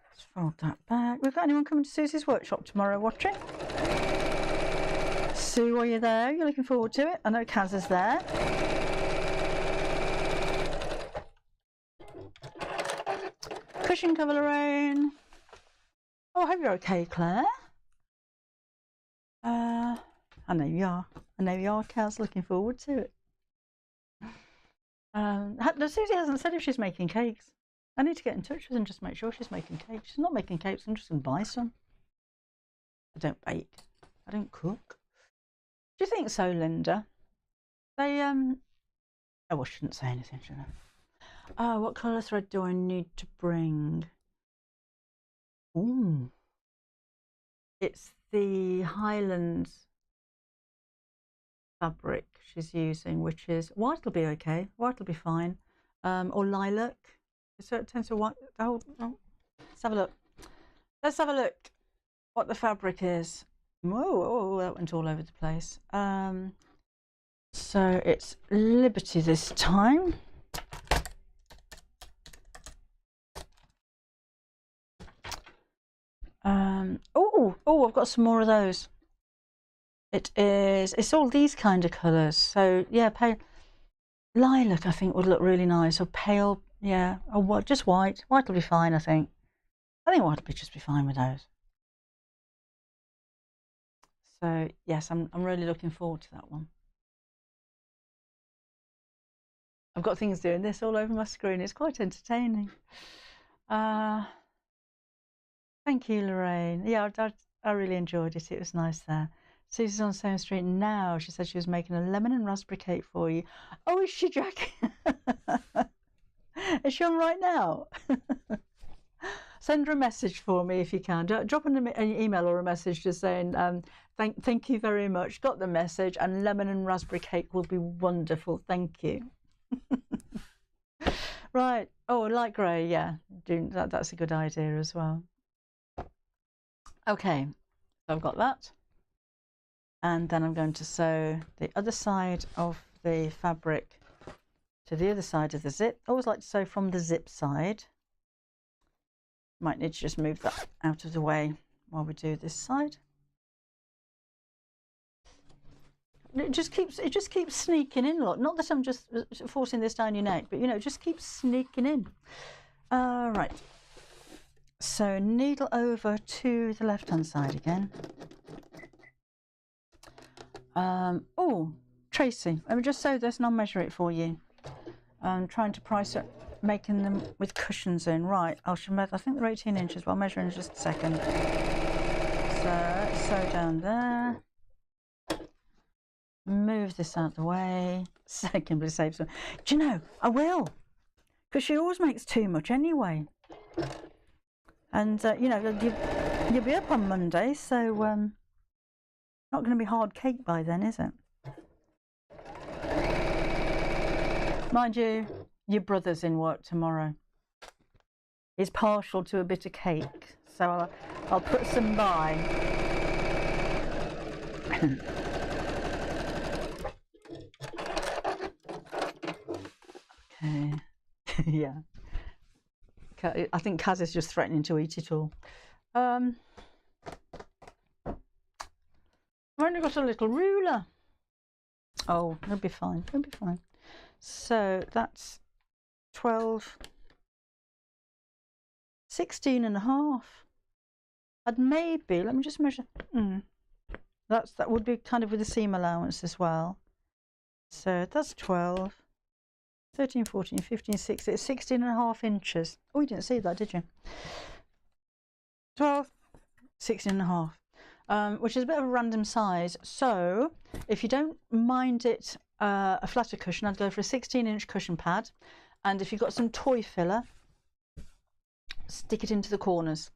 Let's fold that back. We've got anyone coming to Susie's workshop tomorrow watching? Sue, are you there? You're looking forward to it? I know Kaz is there. Cushion cover, Lorraine. Oh, I hope you're okay, Claire. I know you are. I know you are, Kaz. Looking forward to it. Susie hasn't said if she's making cakes. I need to get in touch with her and just make sure she's making cakes. She's not making cakes. I'm just going to buy some. I don't bake. I don't cook. Do you think so, Linda? They oh, I shouldn't say anything, should I? Oh, what colour thread do I need to bring? Ooh. It's the Highlands fabric she's using, which is white will be okay. White will be fine. Or lilac. So it tends to white. Oh, let's have a look. Let's have a look what the fabric is. Whoa, that went all over the place. So it's Liberty this time. Oh, I've got some more of those. It's all these kind of colours. So yeah, pale lilac I think would look really nice, or pale, yeah, or what, just white. White will be fine, I think. I think white will just be fine with those. So yes, I'm really looking forward to that one. I've got things doing this all over my screen. It's quite entertaining. Thank you, Lorraine. Yeah, I really enjoyed it. It was nice there. Susie's on Same Street now. She said she was making a lemon and raspberry cake for you. Oh, is she, Jackie? Is she on right now? Send her a message for me if you can. Drop an email or a message just saying, thank you very much. Got the message, and lemon and raspberry cake will be wonderful. Thank you. Right. Oh, light grey. Yeah, that's a good idea as well. Okay, so I've got that. And then I'm going to sew the other side of the fabric to the other side of the zip. I always like to sew from the zip side. Might need to just move that out of the way while we do this side. It just keeps sneaking in. Look, not that I'm just forcing this down your neck, but you know, it just keeps sneaking in. Right. So needle over to the left-hand side again. Oh, Tracy, let me just sew this and I'll measure it for you. I'm trying to price it, making them with cushions in. Right, I think they're 18 inches, but I'll measure in just a second. So let's sew down there. Move this out of the way. Secondly, save some. Do you know, I will, because she always makes too much anyway. And you know, you'll be up on Monday, so not going to be hard cake by then, is it? Mind you, your brother's in work tomorrow. He's partial to a bit of cake, so I'll put some by. Okay. Yeah. I think Kaz is just threatening to eat it all. I've only got a little ruler. Oh, it'll be fine. It'll be fine. So that's 12, 16 and a half. I'd maybe, let me just measure. That would be kind of with the seam allowance as well. So that's 12, 13, 14, 15, 16, it's 16 and a half inches. Oh, you didn't see that, did you? 12, 16 and a half. which is a bit of a random size. So if you don't mind it a flatter cushion, I'd go for a 16-inch cushion pad, and if you've got some toy filler, stick it into the corners.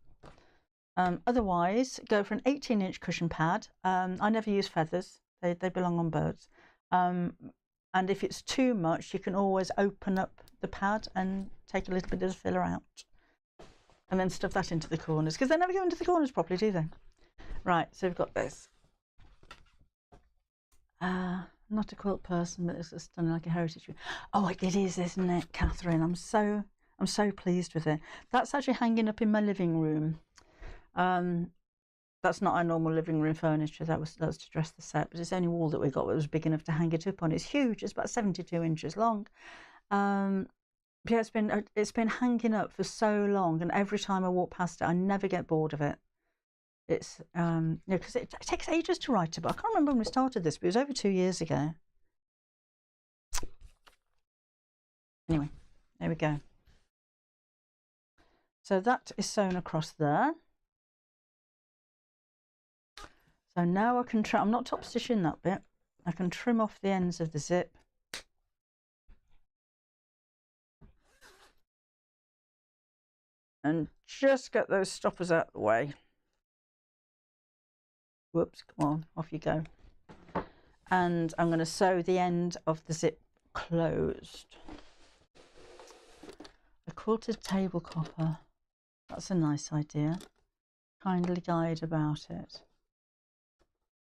Otherwise, go for an 18-inch cushion pad. I never use feathers, they belong on birds. And if it's too much, you can always open up the pad and take a little bit of the filler out, and then stuff that into the corners, because they never go into the corners properly, do they? Right, so we've got this. Not a quilt person, but it's just done like a heritage. Oh, it is, isn't it, Catherine? I'm so pleased with it. That's actually hanging up in my living room. That's not our normal living room furniture. That was to dress the set, but it's the only wall that we got that was big enough to hang it up on. It's huge. It's about 72 inches long. Yeah, it's been hanging up for so long, and every time I walk past it, I never get bored of it. It's because it takes ages to write a book. I can't remember when we started this, but it was over 2 years ago. Anyway, there we go. So that is sewn across there. So now I can trim. I'm not top stitching that bit. I can trim off the ends of the zip. And just get those stoppers out of the way. Whoops, come on, off you go. And I'm going to sew the end of the zip closed. A quilted table copper. That's a nice idea. Kindly guide about it.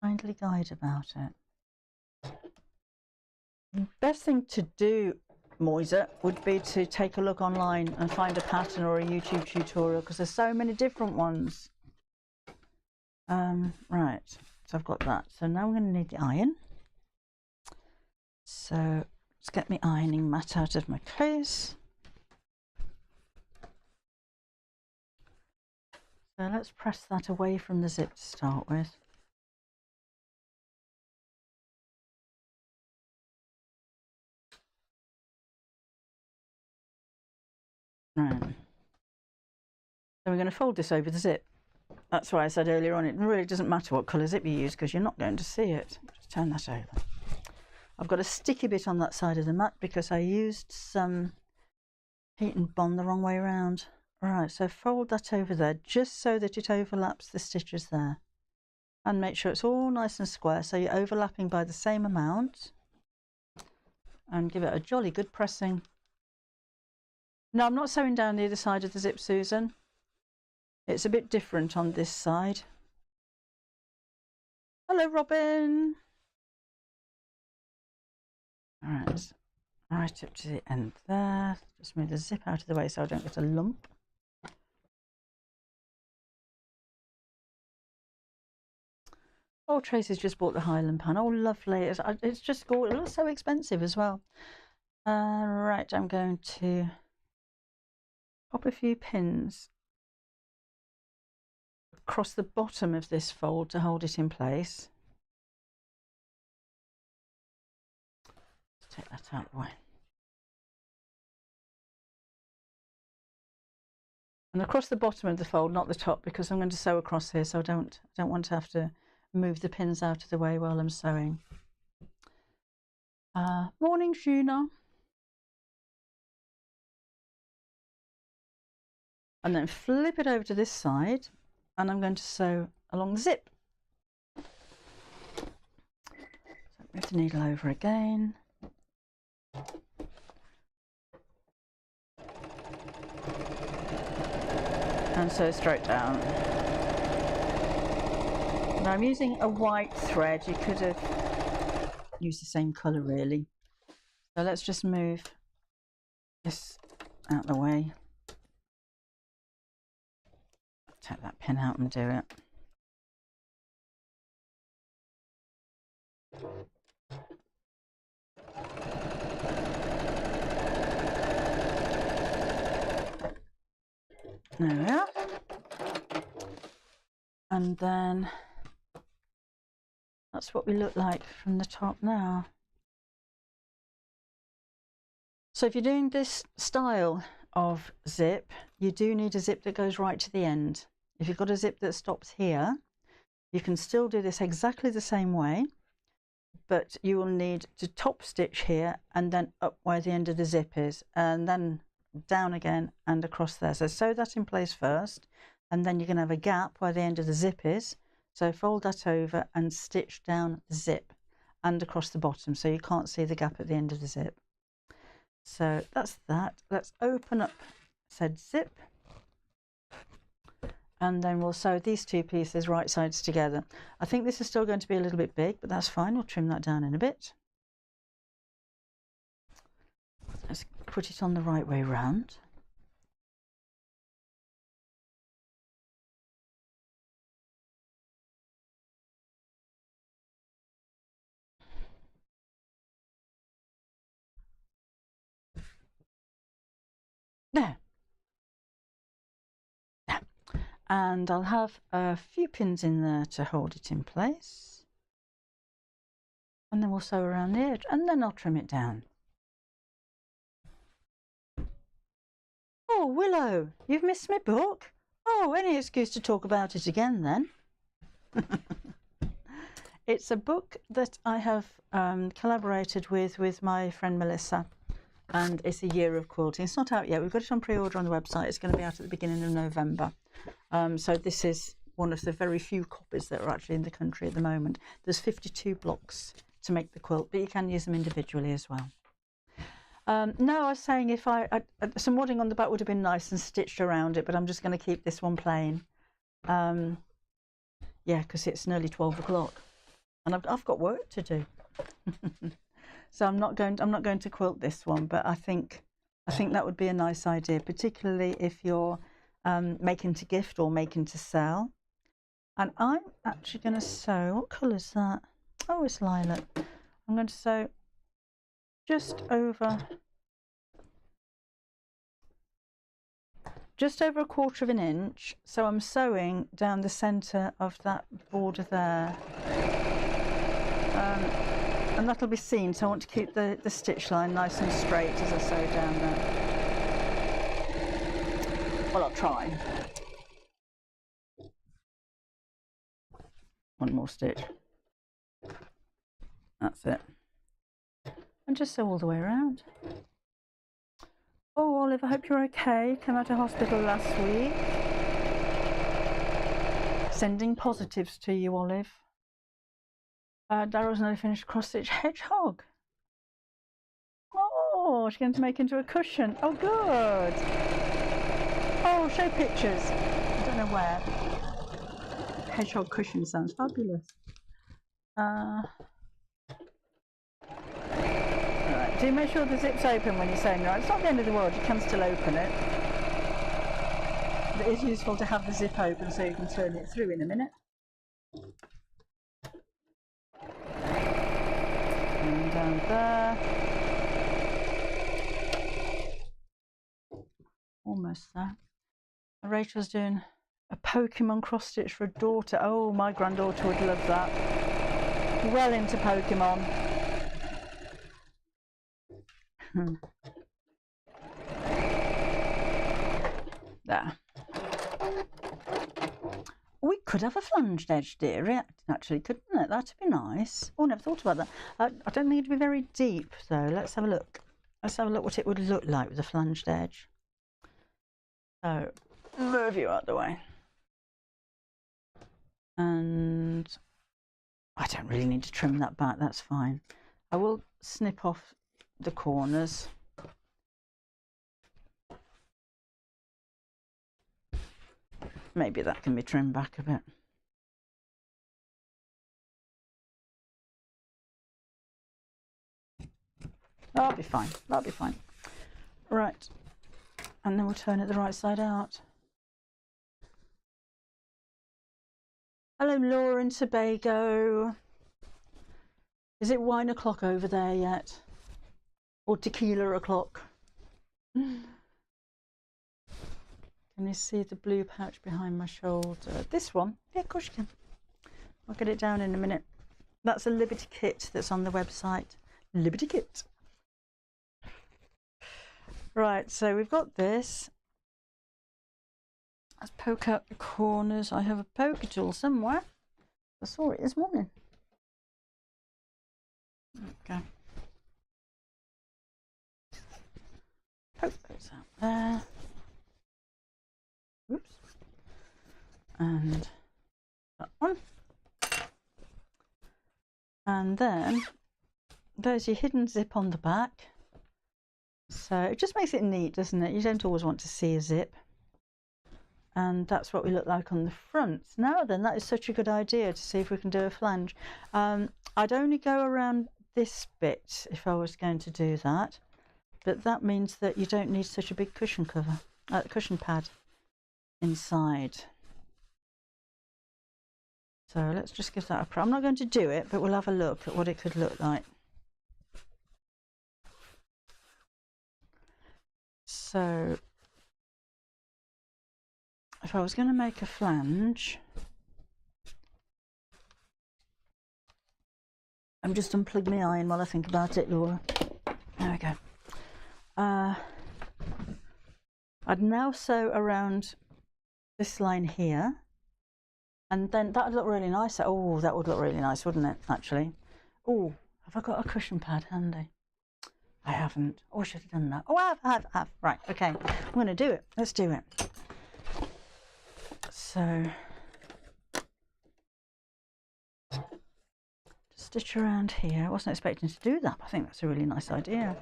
Kindly guide about it. The best thing to do, Moisa, would be to take a look online and find a pattern or a YouTube tutorial, because there's so many different ones. Right, so I've got that. So now I'm going to need the iron. So let's get my ironing mat out of my case. So let's press that away from the zip to start with. Right. Then we're going to fold this over the zip. That's why I said earlier on, it really doesn't matter what colour zip you use, because you're not going to see it. Just turn that over. I've got a sticky bit on that side of the mat because I used some heat and bond the wrong way around. Right, so fold that over there just so that it overlaps the stitches there. And make sure it's all nice and square, so you're overlapping by the same amount. And give it a jolly good pressing. No, I'm not sewing down the other side of the zip, Susan. It's a bit different on this side. Hello, Robin. All right, right up to the end there. Just move the zip out of the way so I don't get a lump. Oh, Tracy's just bought the Highland pan. Oh, lovely. It's just gorgeous. It looks so expensive as well. Right, I'm going to pop a few pins across the bottom of this fold to hold it in place. Let's take that out of the way. And across the bottom of the fold, not the top, because I'm going to sew across here, so I don't want to have to move the pins out of the way while I'm sewing. Morning, Shuna. And then flip it over to this side, and I'm going to sew along the zip. So move the needle over again. And sew straight down. Now I'm using a white thread. You could have used the same colour really. So let's just move this out of the way. Take that pin out and do it. There we are. And then that's what we look like from the top now. So if you're doing this style of zip, you do need a zip that goes right to the end. If you've got a zip that stops here, You can still do this exactly the same way, but you will need to top stitch here and then up where the end of the zip is, and then down again and across there. So sew that in place first, and then you're going to have a gap where the end of the zip is. So fold that over and stitch down the zip and across the bottom, so you can't see the gap at the end of the zip. So that's that. Let's open up said zip, and then we'll sew these two pieces right sides together. I think this is still going to be a little bit big, but that's fine. We'll trim that down in a bit. Let's put it on the right way round. There. There. And I'll have a few pins in there to hold it in place. And then we'll sew around the edge, and then I'll trim it down. Oh, Willow, you've missed my book? Oh, any excuse to talk about it again then. It's a book that I have collaborated with my friend Melissa, and it's A Year of Quilting. It's not out yet. We've got it on pre-order on the website. It's going to be out at the beginning of November. So this is one of the very few copies that are actually in the country at the moment. There's 52 blocks to make the quilt, but you can use them individually as well. No, I was saying if some wadding on the back would have been nice and stitched around it, but I'm just going to keep this one plain. Yeah, because it's nearly 12 o'clock, and I've got work to do. So I'm not going to quilt this one, but I think that would be a nice idea, particularly if you're making to gift or making to sell. And I'm actually going to sew. What colour is that? Oh, it's lilac. I'm going to sew just over a quarter of an inch. So I'm sewing down the centre of that border there, and that'll be seen. So I want to keep the stitch line nice and straight as I sew down there. Well, I'll try. One more stitch. That's it. And just sew all the way around. Oh, Olive, I hope you're okay. Came out of hospital last week. Sending positives to you, Olive. Darrow's nearly finished cross-stitch hedgehog. Oh, she's going to make into a cushion. Oh, good. Oh, show pictures. I don't know where. Hedgehog cushion sounds fabulous. Right. Do make sure the zip's open when you're sewing. Right, it's not the end of the world. You can still open it. But it is useful to have the zip open so you can turn it through in a minute. And down there. Almost there. Rachel's doing a Pokemon cross stitch for a daughter. Oh, my granddaughter would love that. Well into Pokemon. There. We could have a flanged edge, dear, actually, couldn't it? That'd be nice. Oh, never thought about that. I don't think it'd be very deep, though. Let's have a look. Let's have a look what it would look like with a flanged edge. So, move you out the way. And I don't really need to trim that back, that's fine. I will snip off the corners. Maybe that can be trimmed back a bit. That'll be fine. That'll be fine. Right. And then we'll turn it the right side out. Hello, Laura in Tobago. Is it wine o'clock over there yet? Or tequila o'clock? Can you see the blue pouch behind my shoulder? This one? Yeah, of course you can. I'll get it down in a minute. That's a Liberty kit that's on the website. Liberty kit. Right, so we've got this. Let's poke out the corners. I have a poker tool somewhere. I saw it this morning. Okay. Poke those out there. Oops. And that one. And then there's your hidden zip on the back. So it just makes it neat, doesn't it? You don't always want to see a zip. And that's what we look like on the front. Now then, that is such a good idea to see if we can do a flange. I'd only go around this bit if I was going to do that, but that means that you don't need such a big cushion cover, cushion pad inside. So let's just give that a try. I'm not going to do it, but we'll have a look at what it could look like. So if I was going to make a flange, I'm just unplugging my iron while I think about it, Laura. There we go. I'd now sew around this line here, and then that would look really nice. Oh, that would look really nice, wouldn't it, actually? Oh, have I got a cushion pad handy? I haven't. Oh, I should have done that. Oh, I have. Right, okay. I'm going to do it. Let's do it. So, just stitch around here. I wasn't expecting to do that, but I think that's a really nice idea.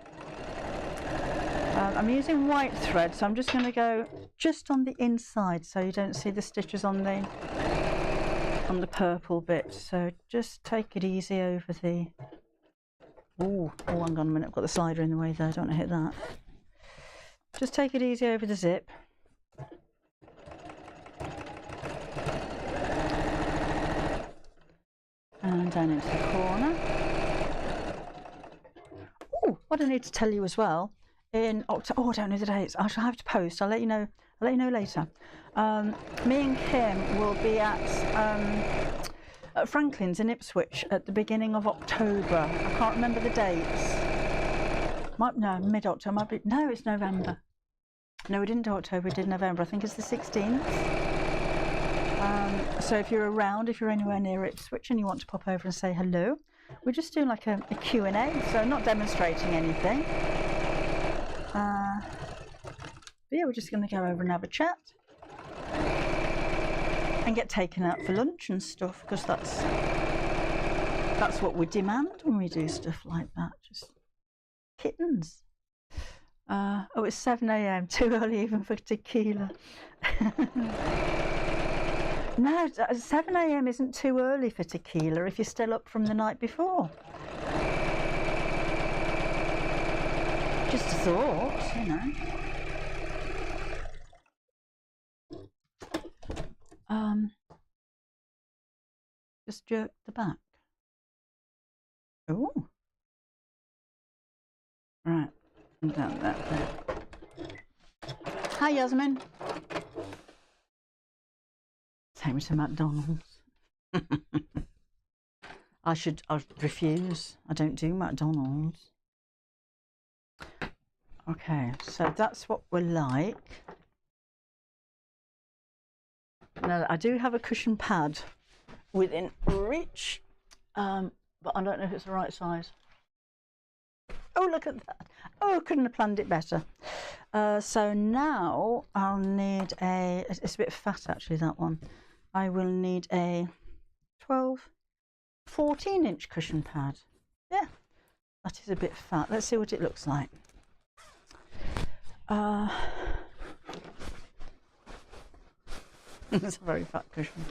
I'm using white thread, so I'm just going to go just on the inside so you don't see the stitches on the purple bit. So just take it easy over the... Oh, hang on a minute, I've got the slider in the way there, I don't want to hit that. Just take it easy over the zip. And down into the corner. Oh, what I need to tell you as well, in October, oh, I don't know the dates, I shall have to post, I'll let you know later. Me and Kim will be at Franklin's in Ipswich at the beginning of October. I can't remember the dates. No, mid-October, might be, no, it's November. No, we didn't do October, we did November. I think it's the 16th. So if you're around, if you're anywhere near Ipswich and you want to pop over and say hello, we're just doing like a Q&A, so not demonstrating anything. But yeah, we're just going to go over and have a chat and get taken out for lunch and stuff, because that's what we demand when we do stuff like that. Just kittens. Oh, it's 7 AM, too early even for tequila. No, 7 AM isn't too early for tequila if you're still up from the night before. Just a thought, you know. Just jerk the back. Oh. Right, and down that there. Hi, Yasmin. Take me to McDonald's. I refuse. I don't do McDonald's. Okay, so that's what we're like. Now, I do have a cushion pad within reach, but I don't know if it's the right size. Oh, look at that. Oh, couldn't have planned it better. So now I'll need it's a bit fat actually, that one. I will need a 14-inch cushion pad. Yeah, that is a bit fat. Let's see what it looks like. It's a very fat cushion.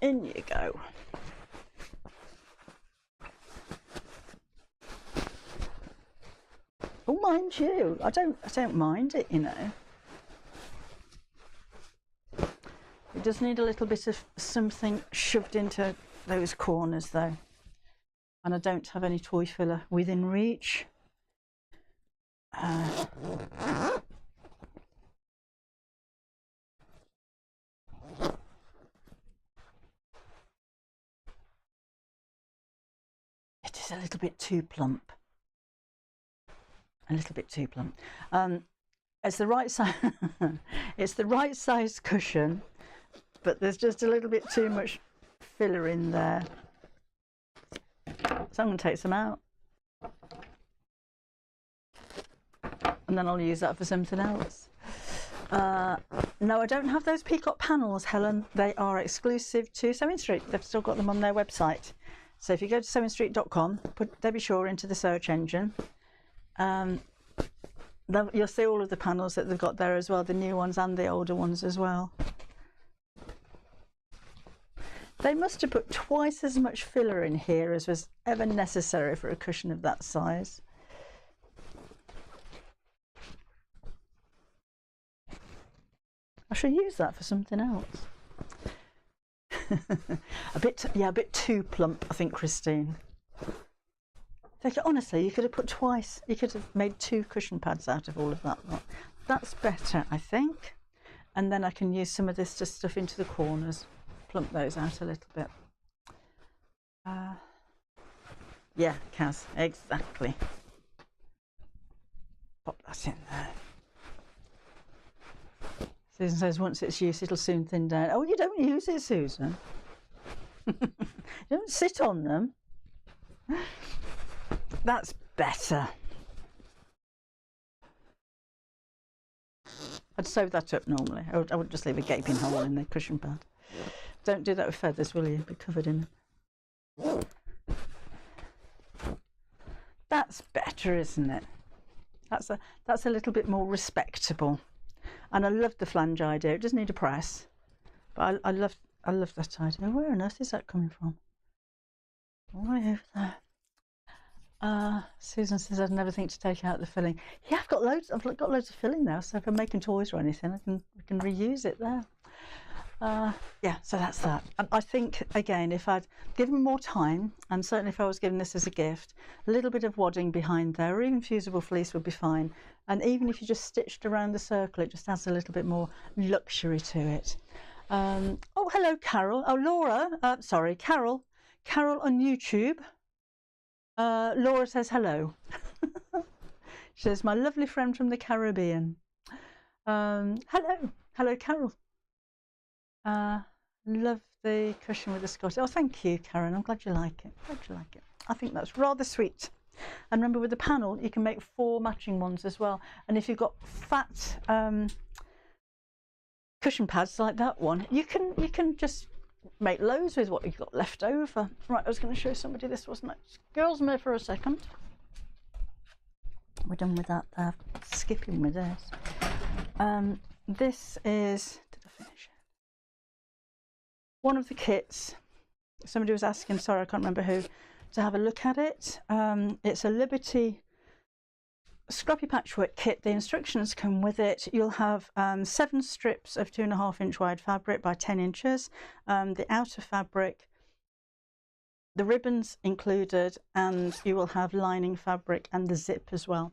In you go. Oh, mind you, I don't mind it, you know. It does need a little bit of something shoved into those corners though. And I don't have any toy filler within reach. It is a little bit too plump. A little bit too plump. It's the right size. It's the right size cushion, but there's just a little bit too much filler in there. So I'm going to take some out, and then I'll use that for something else. No, I don't have those peacock panels, Helen. They are exclusive to Sewing Street. They've still got them on their website. So if you go to sewingstreet.com, put Debbie Shaw into the search engine, you'll see all of the panels that they've got there as well, the new ones and the older ones as well. They must have put twice as much filler in here as was ever necessary for a cushion of that size. I should use that for something else. a bit too plump, I think, Christine. Honestly, you could have put twice. You could have made 2 cushion pads out of all of that. That's better, I think. And then I can use some of this to stuff into the corners, plump those out a little bit. Yeah, Kaz, exactly. Pop that in there. Susan says once it's used, it'll soon thin down. Oh, you don't use it, Susan. You don't sit on them. That's better. I'd sew that up normally. I would just leave a gaping hole in the cushion pad. Don't do that with feathers, will you? Be covered in it. That's better, isn't it? That's a little bit more respectable. And I love the flange idea. It doesn't need a press, but I love that idea. Where on earth is that coming from? Right over there. Susan says I'd never think to take out the filling. Yeah, I've got loads of filling now, so if I'm making toys or anything, we can reuse it there. Yeah, so that's that. I think, again, if I'd given more time, and certainly if I was given this as a gift, a little bit of wadding behind there, or even fusible fleece would be fine. And even if you just stitched around the circle, it just adds a little bit more luxury to it. Oh, hello, Carol. Oh, Laura. Sorry, Carol. Carol on YouTube. Laura says hello. She says, my lovely friend from the Caribbean. Hello, Carol. Love the cushion with the Scotch. Oh, thank you, Karen. I'm glad you like it. I think that's rather sweet. And remember, with the panel, you can make 4 matching ones as well. And if you've got fat cushion pads like that one, you can just make loads with what you've got left over. Right, I was going to show somebody this, wasn't it? Girls, me for a second. We're done with that there. Skipping with this. This is, did I finish it? One of the kits. Somebody was asking, sorry, I can't remember who, to have a look at it. It's a Liberty Scrappy Patchwork kit. The instructions come with it. You'll have 7 strips of 2.5 inch wide fabric by 10 inches, the outer fabric, the ribbons included, and you will have lining fabric and the zip as well.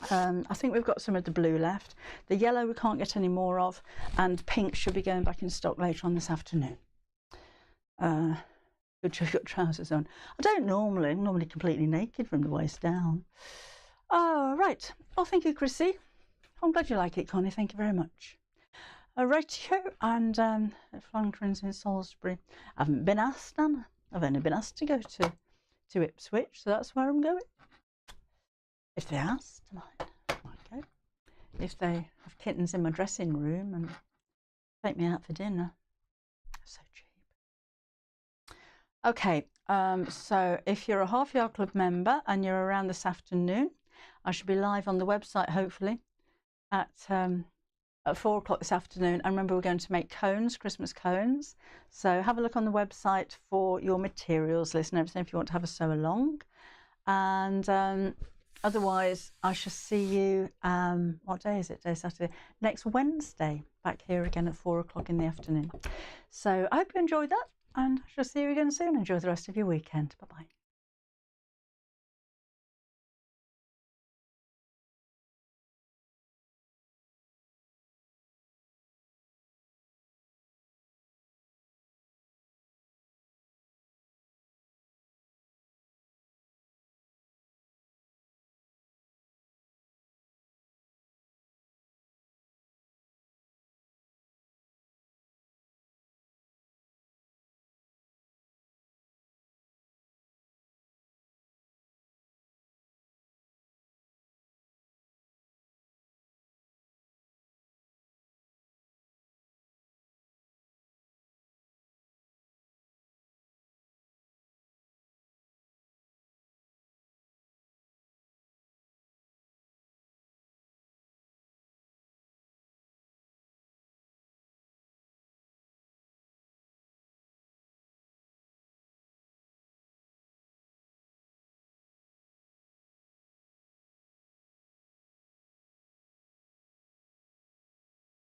I think we've got some of the blue left. The yellow we can't get any more of, and pink should be going back in stock later on this afternoon. Good job you've got trousers on. I don't normally, I'm normally completely naked from the waist down. Oh, right. Oh, thank you, Chrissy. I'm glad you like it, Connie. Thank you very much. Rightio, and Flonkerins in Salisbury. I haven't been asked, Anna. I've only been asked to go to Ipswich, so that's where I'm going. If they asked, I might go. If they have kittens in my dressing room and take me out for dinner. So cheap. Okay, so if you're a Half Yard Club member and you're around this afternoon, I should be live on the website, hopefully, at 4 o'clock this afternoon. And remember, we're going to make cones, Christmas cones. So have a look on the website for your materials list and everything if you want to have a sew along. And otherwise, I shall see you, what day is it? Day Saturday. Next Wednesday, back here again at 4 o'clock in the afternoon. So I hope you enjoyed that, and I shall see you again soon. Enjoy the rest of your weekend. Bye-bye.